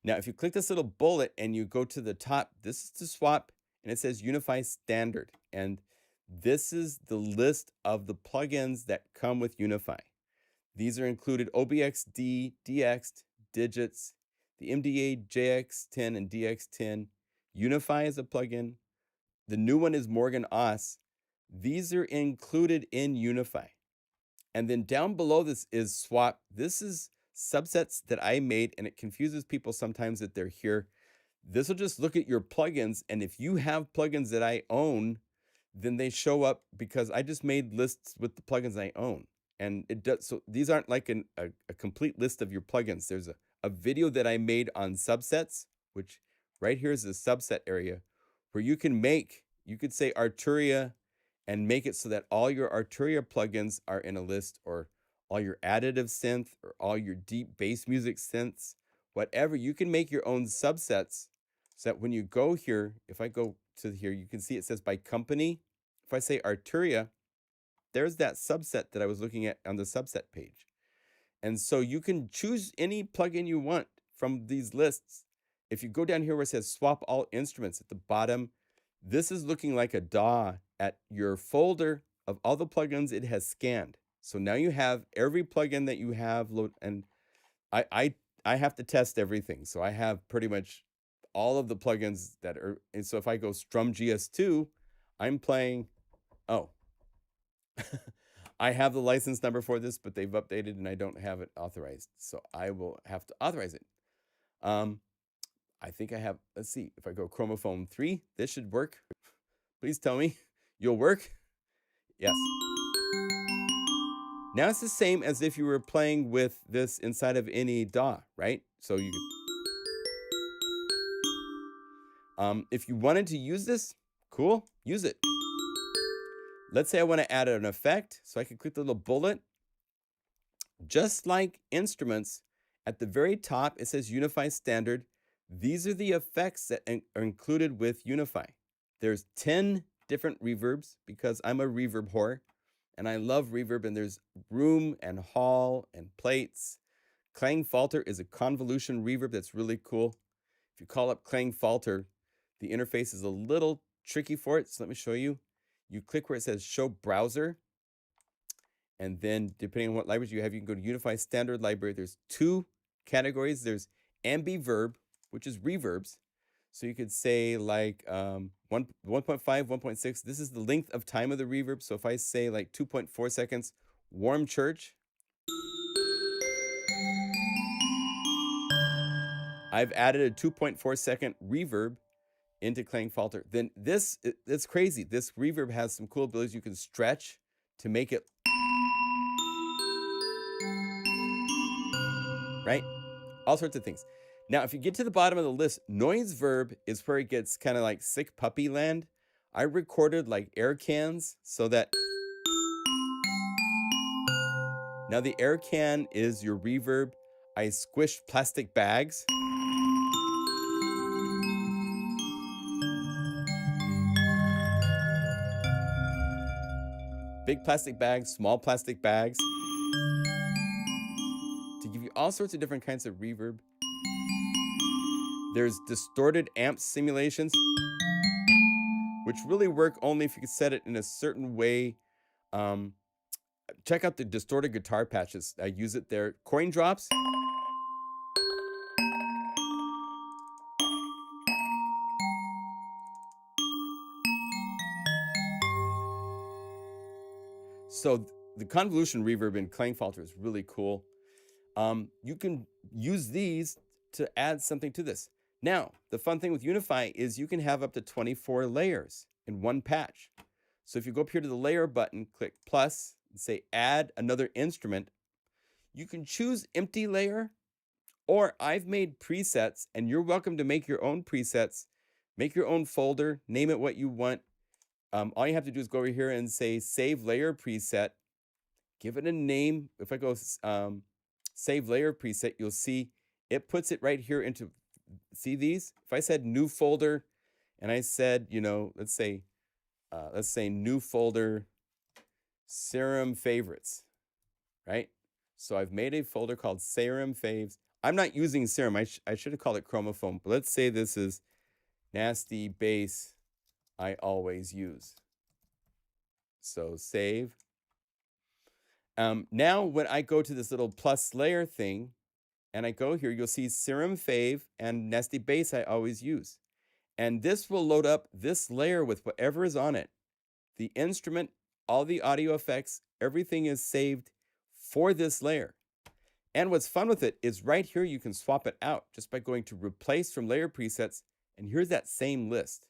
Now, if you click this little bullet and you go to the top, this is to swap, and it says Unify Standard. And this is the list of the plugins that come with Unify. These are included OBXD, DX, Digits, the MDA JX10 and DX10. Unify is a plugin. The new one is Morgan Os. These are included in Unify. And then down below this is swap. This is subsets that I made, and it confuses people sometimes that they're here. This will just look at your plugins, and if you have plugins that I own, then they show up because I just made lists with the plugins I own. And it does, so these aren't like a complete list of your plugins. There's a video that I made on subsets, which right here is the subset area where you could say Arturia and make it so that all your Arturia plugins are in a list, or all your additive synth, or all your deep bass music synths, whatever. You can make your own subsets so that when you go here, if I go to here, you can see it says by company. If I say Arturia, there's that subset that I was looking at on the subset page. And so you can choose any plugin you want from these lists. If you go down here where it says swap all instruments at the bottom, this is looking like a DAW at your folder of all the plugins it has scanned. So now you have every plugin that you have load, and I have to test everything. So I have pretty much all of the plugins that are, and so if I go Strum GS2, I'm playing, I have the license number for this, but they've updated and I don't have it authorized. So I will have to authorize it. I think I have, let's see, if I go Chromophone 3, this should work. Please tell me you'll work. Yes. Now it's the same as if you were playing with this inside of any DAW, right? So you could, if you wanted to use this, cool, use it. Let's say I want to add an effect, so I can click the little bullet. Just like instruments, at the very top, it says Unify Standard. These are the effects that are included with Unify. There's 10 different reverbs because I'm a reverb whore and I love reverb, and there's room and hall and plates. Clang Falter is a convolution reverb that's really cool. If you call up Clang Falter, the interface is a little tricky for it, so let me show you. You click where it says Show Browser, and then depending on what libraries you have, you can go to Unify Standard Library. There's 2 categories. There's ambiverb, which is reverbs. So you could say like 1.5, 1.6. This is the length of time of the reverb. So if I say like 2.4 seconds, Warm Church, I've added a 2.4 second reverb into Clang Falter. Then it's crazy. This reverb has some cool abilities. You can stretch to make it, right? All sorts of things. Now, if you get to the bottom of the list, noise verb is where it gets kind of like sick puppy land. I recorded like air cans so that now the air can is your reverb. I squished plastic bags. Big plastic bags, small plastic bags, to give you all sorts of different kinds of reverb. There's distorted amp simulations, which really work only if you can set it in a certain way. check out the distorted guitar patches. I use it there. Coin drops. So the convolution reverb in Clang Falter is really cool. You can use these to add something to this. Now, the fun thing with Unify is you can have up to 24 layers in one patch. So if you go up here to the layer button, click plus, and say add another instrument, you can choose empty layer, or I've made presets, and you're welcome to make your own presets, make your own folder, name it what you want. All you have to do is go over here and say save layer preset, give it a name. If I go save layer preset, you'll see it puts it right here into, see these? If I said new folder and I said, you know, let's say new folder Serum Favorites, right? So I've made a folder called Serum Faves. I'm not using Serum. I should have called it Chromophone, but let's say this is Nasty Bass I Always Use. So save. Now when I go to this little plus layer thing and I go here, you'll see Serum Fave and Nasty Bass I Always Use. And this will load up this layer with whatever is on it. The instrument, all the audio effects, everything is saved for this layer. And what's fun with it is right here you can swap it out just by going to replace from layer presets, and here's that same list.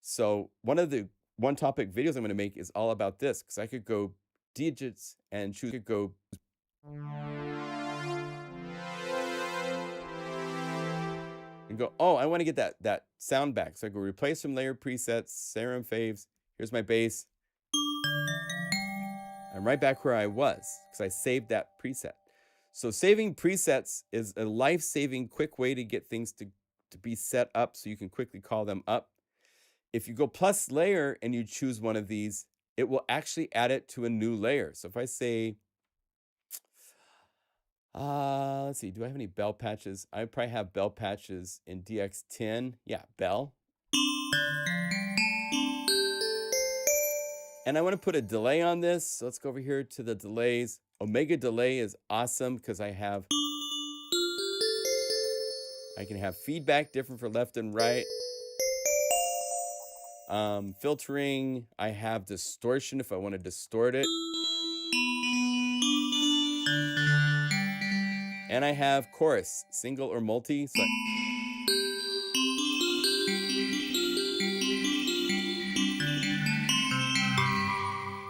So one of the one topic videos I'm going to make is all about this, because I could go digits and choose, go and go, oh, I want to get that sound back. So I go replace from layer presets, Serum Faves. Here's my bass. I'm right back where I was because I saved that preset. So saving presets is a life-saving quick way to get things to be set up so you can quickly call them up. If you go plus layer and you choose one of these, it will actually add it to a new layer. So if I say, let's see, do I have any bell patches? I probably have bell patches in DX10. Yeah, bell. And I want to put a delay on this. So let's go over here to the delays. Omega delay is awesome because I can have feedback different for left and right. Filtering, I have distortion if I want to distort it. And I have chorus, single or multi. So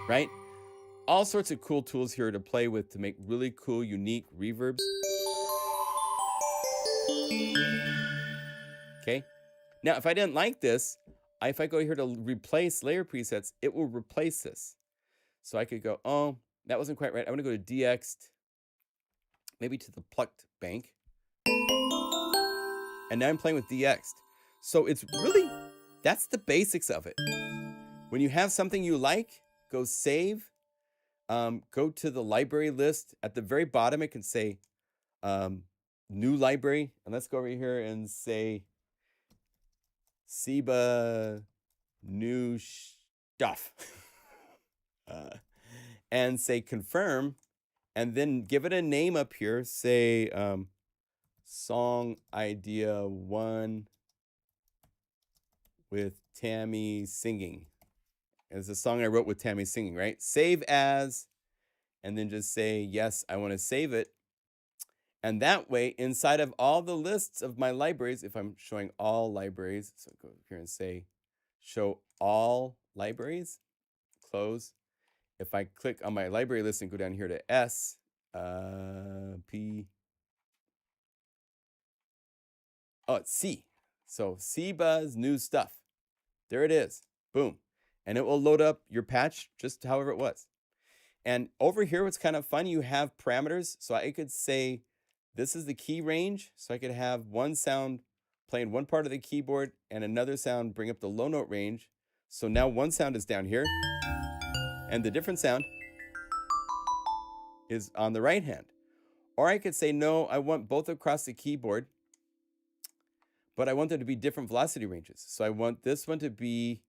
right? All sorts of cool tools here to play with to make really cool, unique reverbs. Okay. Now, if I didn't like this, if I go here to replace layer presets, it will replace this. So I could go, oh, that wasn't quite right. I want to go to DX'd, maybe to the plucked bank. And now I'm playing with DX'd. So it's really, that's the basics of it. When you have something you like, go save, go to the library list. At the very bottom, it can say new library. And let's go over here and say Seba new stuff. And say confirm. And then give it a name up here. Say song idea 1 with Tammy singing. It's a song I wrote with Tammy singing, right? Save as, and then just say, yes, I want to save it. And that way, inside of all the lists of my libraries, if I'm showing all libraries, so go here and say, show all libraries, close. If I click on my library list and go down here to S, P, oh, it's C. So Seba's new stuff. There it is. Boom. And it will load up your patch just however it was. And over here, what's kind of fun, you have parameters. So I could say, this is the key range. So I could have one sound playing one part of the keyboard and another sound bring up the low note range. So now one sound is down here and the different sound is on the right hand. Or I could say, no, I want both across the keyboard, but I want them to be different velocity ranges. So I want this one to be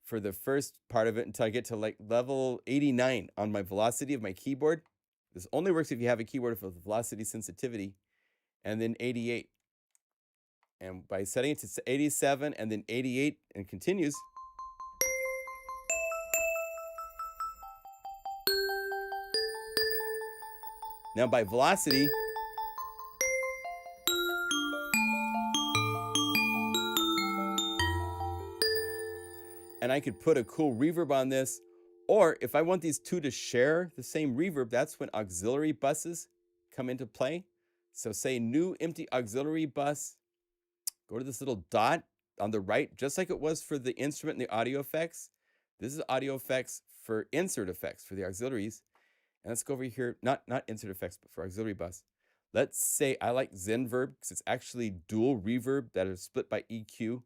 for the first part of it until I get to like level 89 on my velocity of my keyboard. This only works if you have a keyboard with velocity sensitivity, and then 88. And by setting it to 87 and then 88 and continues, now by velocity, and I could put a cool reverb on this, or if I want these two to share the same reverb, that's when auxiliary buses come into play. So say new empty auxiliary bus, go to this little dot on the right, just like it was for the instrument and the audio effects. This is audio effects for insert effects for the auxiliaries. And let's go over here, not insert effects, but for auxiliary bus. Let's say I like Zenverb because it's actually dual reverb that is split by EQ.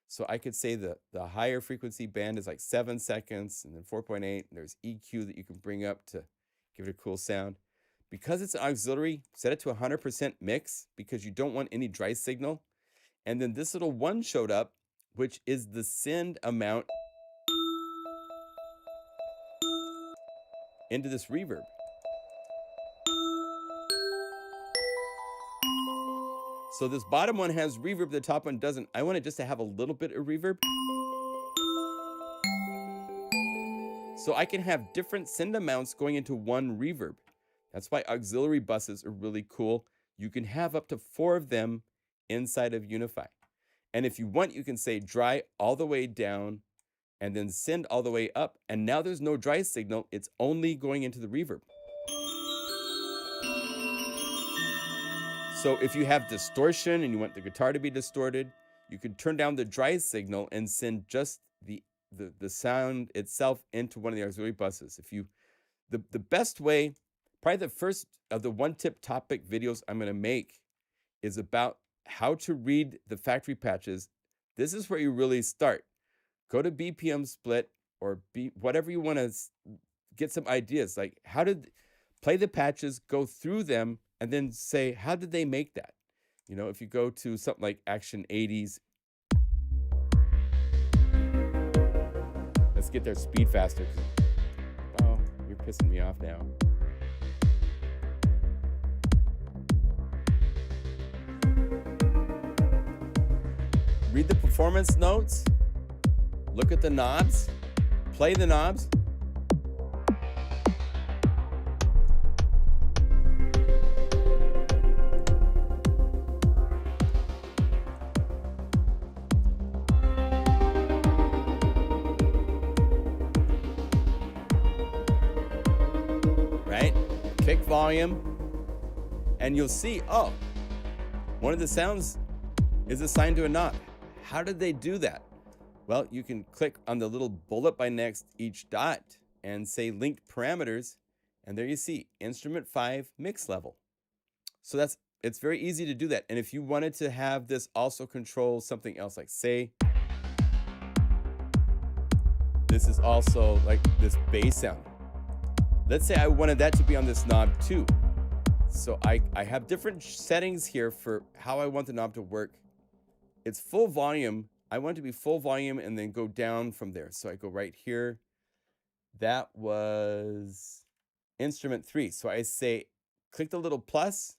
So I could say the higher frequency band is like 7 seconds and then 4.8. And there's EQ that you can bring up to give it a cool sound. Because it's an auxiliary, set it to 100% mix because you don't want any dry signal. And then this little one showed up, which is the send amount into this reverb. So this bottom one has reverb, the top one doesn't. I want it just to have a little bit of reverb. So I can have different send amounts going into one reverb. That's why auxiliary buses are really cool. You can have up to 4 of them inside of Unify. And if you want, you can say dry all the way down and then send all the way up. And now there's no dry signal. It's only going into the reverb. So if you have distortion and you want the guitar to be distorted, you can turn down the dry signal and send just the sound itself into one of the auxiliary buses. If you, the best way, probably the first of the one-tip topic videos I'm going to make is about how to read the factory patches. This is where you really start. Go to BPM split or whatever you want to get some ideas, like how to play the patches, go through them, and then say, how did they make that? You know, if you go to something like Action 80s, let's get their speed faster. Oh, you're pissing me off now. Read the performance notes, look at the knobs, play the knobs. Right? Kick volume, and you'll see, oh, one of the sounds is assigned to a knob. How did they do that? Well, you can click on the little bullet by next each dot and say linked parameters, and there you see instrument 5 mix level. So it's very easy to do that. And if you wanted to have this also control something else, like say this is also like this bass sound. Let's say I wanted that to be on this knob too. So I have different settings here for how I want the knob to work. It's full volume. I want it to be full volume and then go down from there. So I go right here. That was instrument 3. So I say, click the little plus,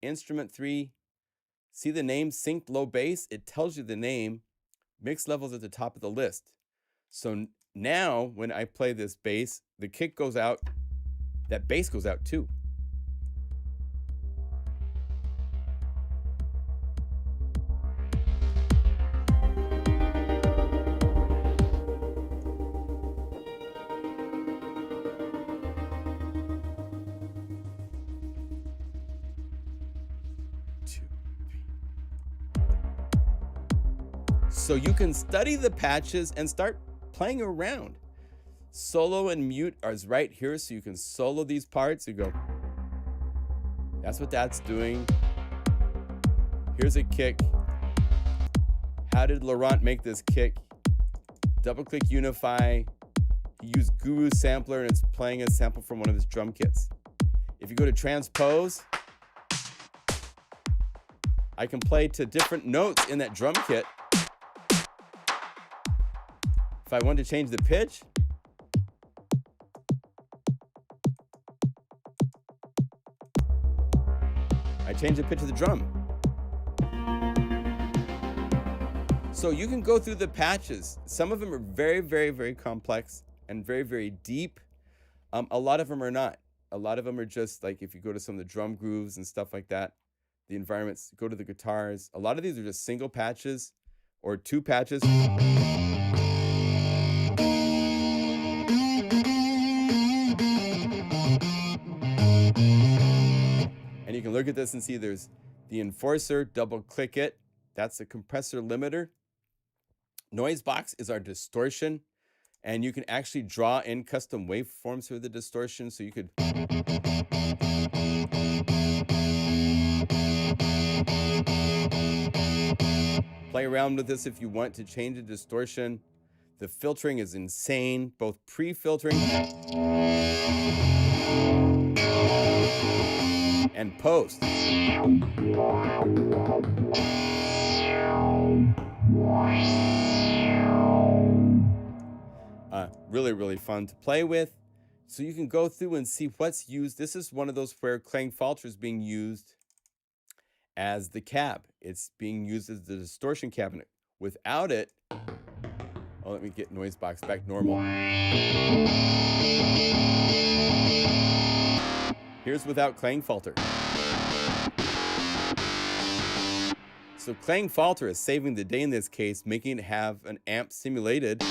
instrument 3, see the name synced low bass. It tells you the name, mix levels at the top of the list. So now when I play this bass, the kick goes out, that bass goes out too. So you can study the patches and start playing around. Solo and mute is right here, so you can solo these parts. You go, that's what that's doing. Here's a kick. How did Laurent make this kick? Double click Unify. He used GuruSampler and it's playing a sample from one of his drum kits. If you go to transpose, I can play to different notes in that drum kit. If I want to change the pitch, I change the pitch of the drum. So you can go through the patches. Some of them are very, very, very complex and very, very deep. A lot of them are not. A lot of them are just like if you go to some of the drum grooves and stuff like that, the environments, go to the guitars. A lot of these are just single patches or 2 patches. And you can look at this and see there's the enforcer, double click it. That's the compressor limiter. Noise box is our distortion. And you can actually draw in custom waveforms for the distortion. So you could play around with this if you want to change the distortion. The filtering is insane, both pre-filtering and post. Really, really fun to play with. So you can go through and see what's used. This is one of those where Klangfalter is being used as the cab. It's being used as the distortion cabinet. Without it, oh, let me get noise box back normal. Here's without Klangfalter. So Klangfalter is saving the day in this case, making it have an amp simulated.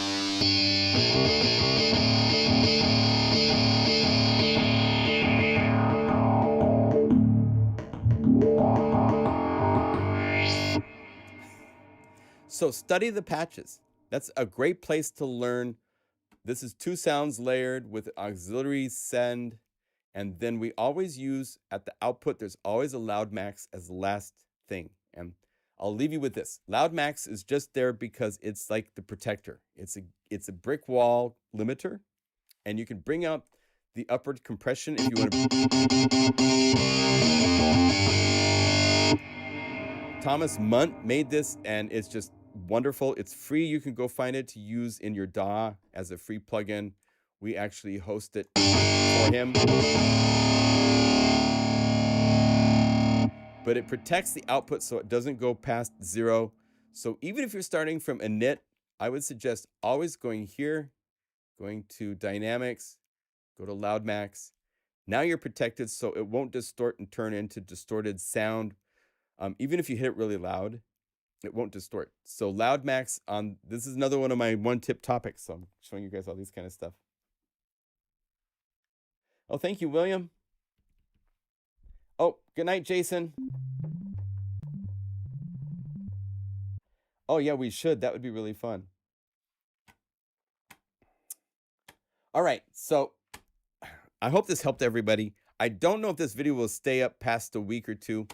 So study the patches. That's a great place to learn. This is 2 sounds layered with auxiliary send. And then we always use at the output, there's always a Loudmax as the last thing. And I'll leave you with this. Loudmax is just there because it's like the protector. It's a brick wall limiter. And you can bring out the upward compression if you want to. Thomas Munt made this, and it's just wonderful. It's free. You can go find it to use in your DAW as a free plugin. We actually host it for him. But it protects the output so it doesn't go past 0. So even if you're starting from init, I would suggest always going here, going to dynamics, go to Loudmax. Now you're protected so it won't distort and turn into distorted sound. Even if you hit it really loud, it won't distort. So Loudmax on, this is another one of my 1-tip topics. So I'm showing you guys all these kind of stuff. Oh, thank you, William. Oh, good night, Jason. Oh, yeah, we should. That would be really fun. All right, so I hope this helped everybody. I don't know if this video will stay up past a week or 2.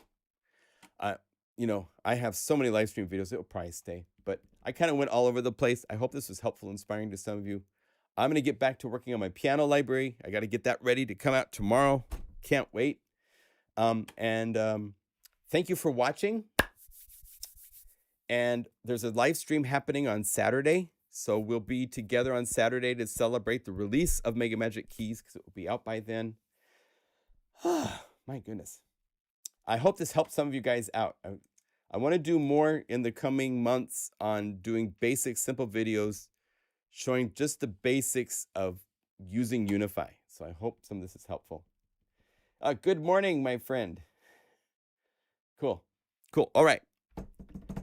You know, I have so many live stream videos, it'll probably stay. But I kind of went all over the place. I hope this was helpful, inspiring to some of you. I'm going to get back to working on my piano library. I got to get that ready to come out tomorrow. Can't wait. Thank you for watching. And there's a live stream happening on Saturday. So we'll be together on Saturday to celebrate the release of MegaMagic Keys because it will be out by then. My goodness. I hope this helped some of you guys out. I want to do more in the coming months on doing basic, simple videos showing just the basics of using Unify. So I hope some of this is helpful. Good morning, my friend. Cool. Cool. All right.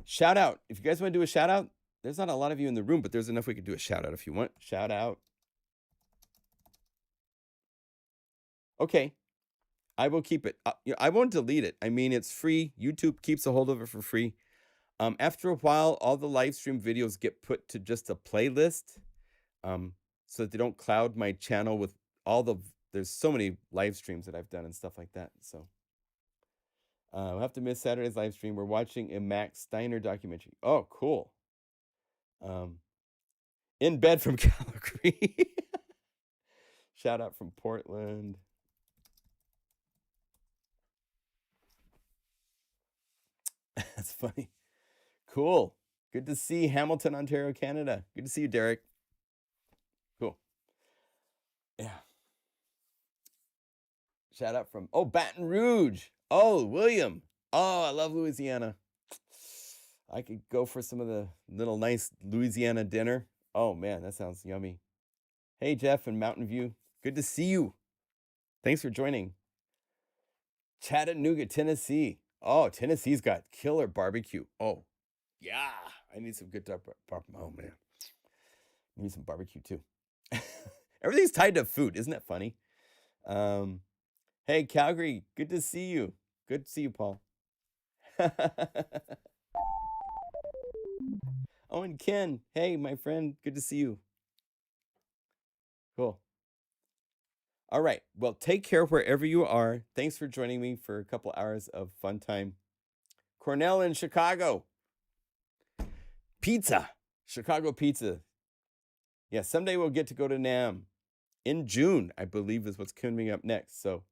Shout out. If you guys want to do a shout out, there's not a lot of you in the room, but there's enough we could do a shout out if you want. Shout out. Okay. I will keep it. I won't delete it. I mean, it's free. YouTube keeps a hold of it for free. After a while, all the live stream videos get put to just a playlist so that they don't cloud my channel with all the, there's so many live streams that I've done and stuff like that. So we'll have to miss Saturday's live stream. We're watching a Max Steiner documentary. Oh, cool. In bed from Calgary. Shout out from Portland. That's funny. Cool. Good to see Hamilton, Ontario, Canada. Good to see you, Derek. Yeah. Shout out from, oh, Baton Rouge. Oh, William. Oh, I love Louisiana. I could go for some of the little nice Louisiana dinner. Oh, man, that sounds yummy. Hey, Jeff in Mountain View. Good to see you. Thanks for joining. Chattanooga, Tennessee. Oh, Tennessee's got killer barbecue. Oh, yeah. I need some good oh, man. I need some barbecue, too. Everything's tied to food. Isn't that funny? Hey, Calgary. Good to see you. Good to see you, Paul. Oh, and Ken. Hey, my friend. Good to see you. Cool. All right. Well, take care wherever you are. Thanks for joining me for a couple hours of fun time. Cornell in Chicago. Pizza. Chicago pizza. Yeah, someday we'll get to go to NAMM. In June, I believe, is what's coming up next. So,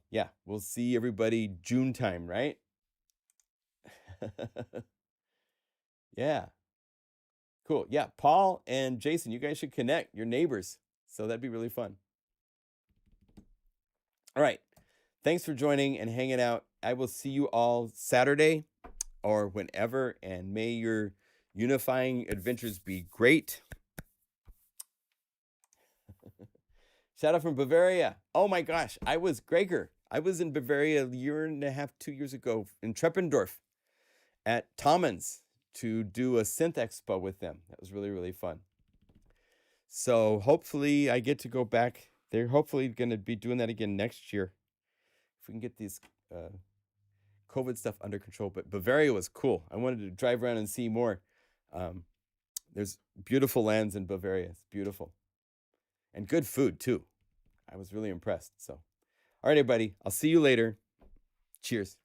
yeah, we'll see everybody June time, right? Yeah. Cool. Yeah, Paul and Jason, you guys should connect. You're neighbors. So that'd be really fun. All right. Thanks for joining and hanging out. I will see you all Saturday or whenever, and may your unifying adventures be great. Shout out from Bavaria. Oh my gosh, I was Gregor. I was in Bavaria a year and a half, 2 years ago in Treppendorf at Thoman's to do a synth expo with them. That was really, really fun. So hopefully I get to go back. They're hopefully going to be doing that again next year if we can get these COVID stuff under control. But Bavaria was cool. I wanted to drive around and see more. There's beautiful lands in Bavaria. It's beautiful. And good food, too. I was really impressed. So, all right, everybody. I'll see you later. Cheers.